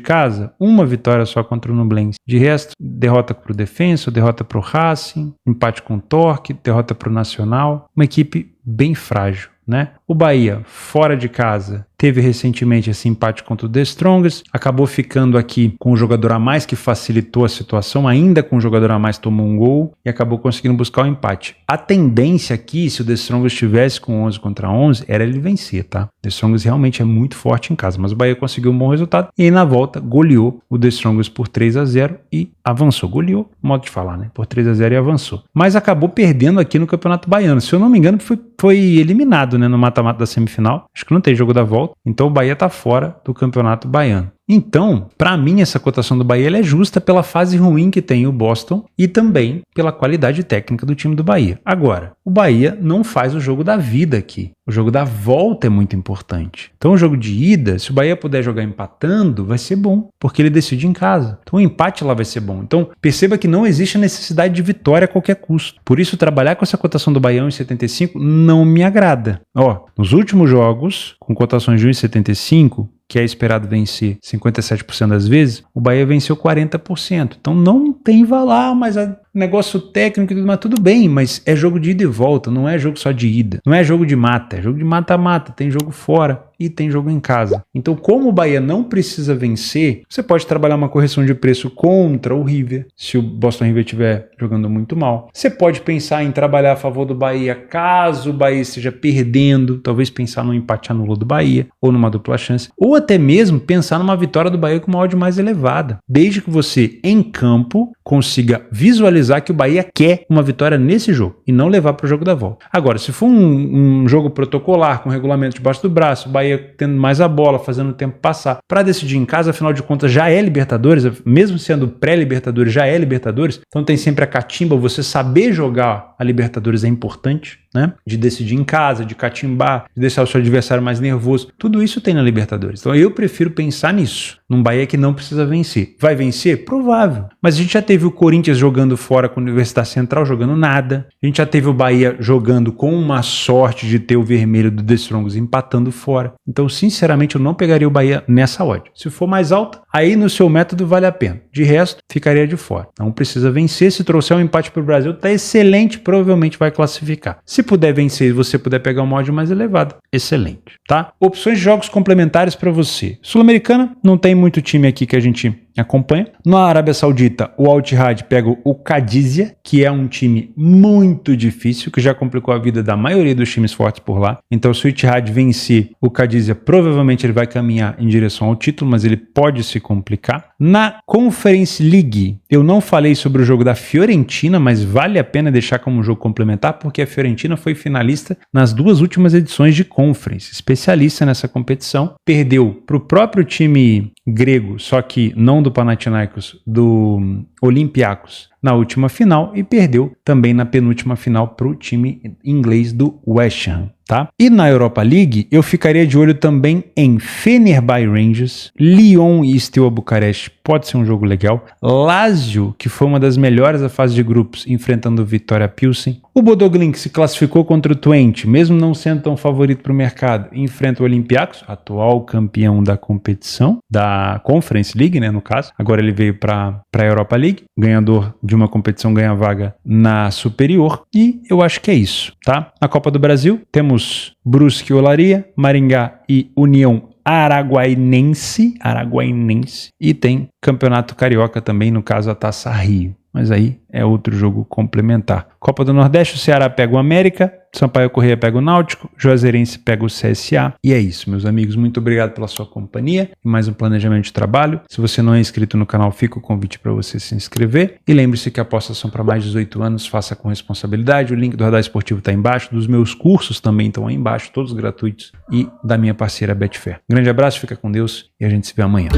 casa, uma vitória só contra o Nublense. De resto, derrota para o Defensa, derrota para o Racing, empate com o Torque, derrota para o Nacional. Uma equipe bem frágil, né? O Bahia, fora de casa, teve recentemente esse empate contra o The Strongest, acabou ficando aqui com o jogador a mais que facilitou a situação, ainda com o jogador a mais tomou um gol e acabou conseguindo buscar o empate. A tendência aqui, se o The Strongest estivesse com 11 contra 11, era ele vencer, tá? O The Strongest realmente é muito forte em casa, mas o Bahia conseguiu um bom resultado e aí na volta goleou o The Strongest por 3-0 e avançou. Goleou, modo de falar, né? Por 3-0 e avançou. Mas acabou perdendo aqui no Campeonato Baiano. Se eu não me engano, foi eliminado, né, no mata-mata da semifinal. Acho que não tem jogo da volta. Então o Bahia está fora do Campeonato Baiano. Então, para mim, essa cotação do Bahia ela é justa pela fase ruim que tem o Boston e também pela qualidade técnica do time do Bahia. Agora, o Bahia não faz o jogo da vida aqui. O jogo da volta é muito importante. Então, o jogo de ida, se o Bahia puder jogar empatando, vai ser bom, porque ele decide em casa. Então, o empate lá vai ser bom. Então, perceba que não existe a necessidade de vitória a qualquer custo. Por isso, trabalhar com essa cotação do Bahia 1,75 não me agrada. Ó, nos últimos jogos, com cotações de 1,75, que é esperado vencer 57% das vezes, o Bahia venceu 40%. Então não tem valar, mas negócio técnico e tudo, mas tudo bem, mas é jogo de ida e volta, não é jogo só de ida. Não é jogo de mata, é jogo de mata-mata, tem jogo fora e tem jogo em casa. Então, como o Bahia não precisa vencer, você pode trabalhar uma correção de preço contra o River, se o Boston River estiver jogando muito mal. Você pode pensar em trabalhar a favor do Bahia caso o Bahia esteja perdendo, talvez pensar num empate anulo do Bahia, ou numa dupla chance, ou até mesmo pensar numa vitória do Bahia com uma odd mais elevada, desde que você, em campo, consiga visualizar que o Bahia quer uma vitória nesse jogo e não levar para o jogo da volta. Agora, se for um jogo protocolar, com regulamento debaixo do braço, o Bahia tendo mais a bola, fazendo o tempo passar, para decidir em casa, afinal de contas já é Libertadores, mesmo sendo pré-Libertadores, já é Libertadores, então tem sempre a catimba, você saber jogar a Libertadores é importante, né? De decidir em casa, de catimbar, de deixar o seu adversário mais nervoso, tudo isso tem na Libertadores. Então eu prefiro pensar nisso, num Bahia que não precisa vencer. Vai vencer? Provável. Mas a gente já teve o Corinthians jogando fora com a Universidade Central, jogando nada. A gente já teve o Bahia jogando com uma sorte de ter o vermelho do The Strongest empatando fora. Então, sinceramente, eu não pegaria o Bahia nessa odd. Se for mais alta, aí no seu método vale a pena. De resto, ficaria de fora. Não precisa vencer. Se trouxer um empate para o Brasil, tá excelente, provavelmente vai classificar. Se puder vencer e você puder pegar uma odd mais elevada, excelente, tá? Opções de jogos complementares para você. Sul-Americana, não tem muito time aqui que a gente acompanha. Na Arábia Saudita, o Al Ittihad pega o Qadisiyah, que é um time muito difícil, que já complicou a vida da maioria dos times fortes por lá. Então, se o Ittihad vencer o Qadisiyah, provavelmente ele vai caminhar em direção ao título, mas ele pode se complicar. Na Conference League, eu não falei sobre o jogo da Fiorentina, mas vale a pena deixar como um jogo complementar, porque a Fiorentina foi finalista nas 2 últimas edições de Conference, especialista nessa competição, perdeu para o próprio time grego, só que não do Panathinaikos, do Olympiacos, na última final, e perdeu também na penúltima final para o time inglês do West Ham. Tá? E na Europa League, eu ficaria de olho também em Fenerbahçe Rangers, Lyon e Steaua Bucareste, pode ser um jogo legal, Lazio, que foi uma das melhores da fase de grupos, enfrentando o Vitória Pilsen, o Bodo Glimt, que se classificou contra o Twente, mesmo não sendo tão favorito para o mercado, enfrenta o Olympiacos, atual campeão da competição, da Conference League, né, no caso, agora ele veio para a Europa League, ganhador de uma competição ganha vaga na superior, e eu acho que é isso, tá? Na Copa do Brasil, temos Brusque e Olaria, Maringá e União Araguainense, e tem Campeonato Carioca também, no caso a Taça Rio. Mas aí é outro jogo complementar. Copa do Nordeste, o Ceará pega o América, Sampaio Corrêa pega o Náutico, Juazeirense pega o CSA. E é isso, meus amigos. Muito obrigado pela sua companhia e mais um planejamento de trabalho. Se você não é inscrito no canal, fica o convite para você se inscrever. E lembre-se que apostas são para mais de 18 anos, faça com responsabilidade. O link do Radar Esportivo está embaixo, dos meus cursos também estão aí embaixo, todos gratuitos, e da minha parceira Betfair. Grande abraço, fica com Deus e a gente se vê amanhã.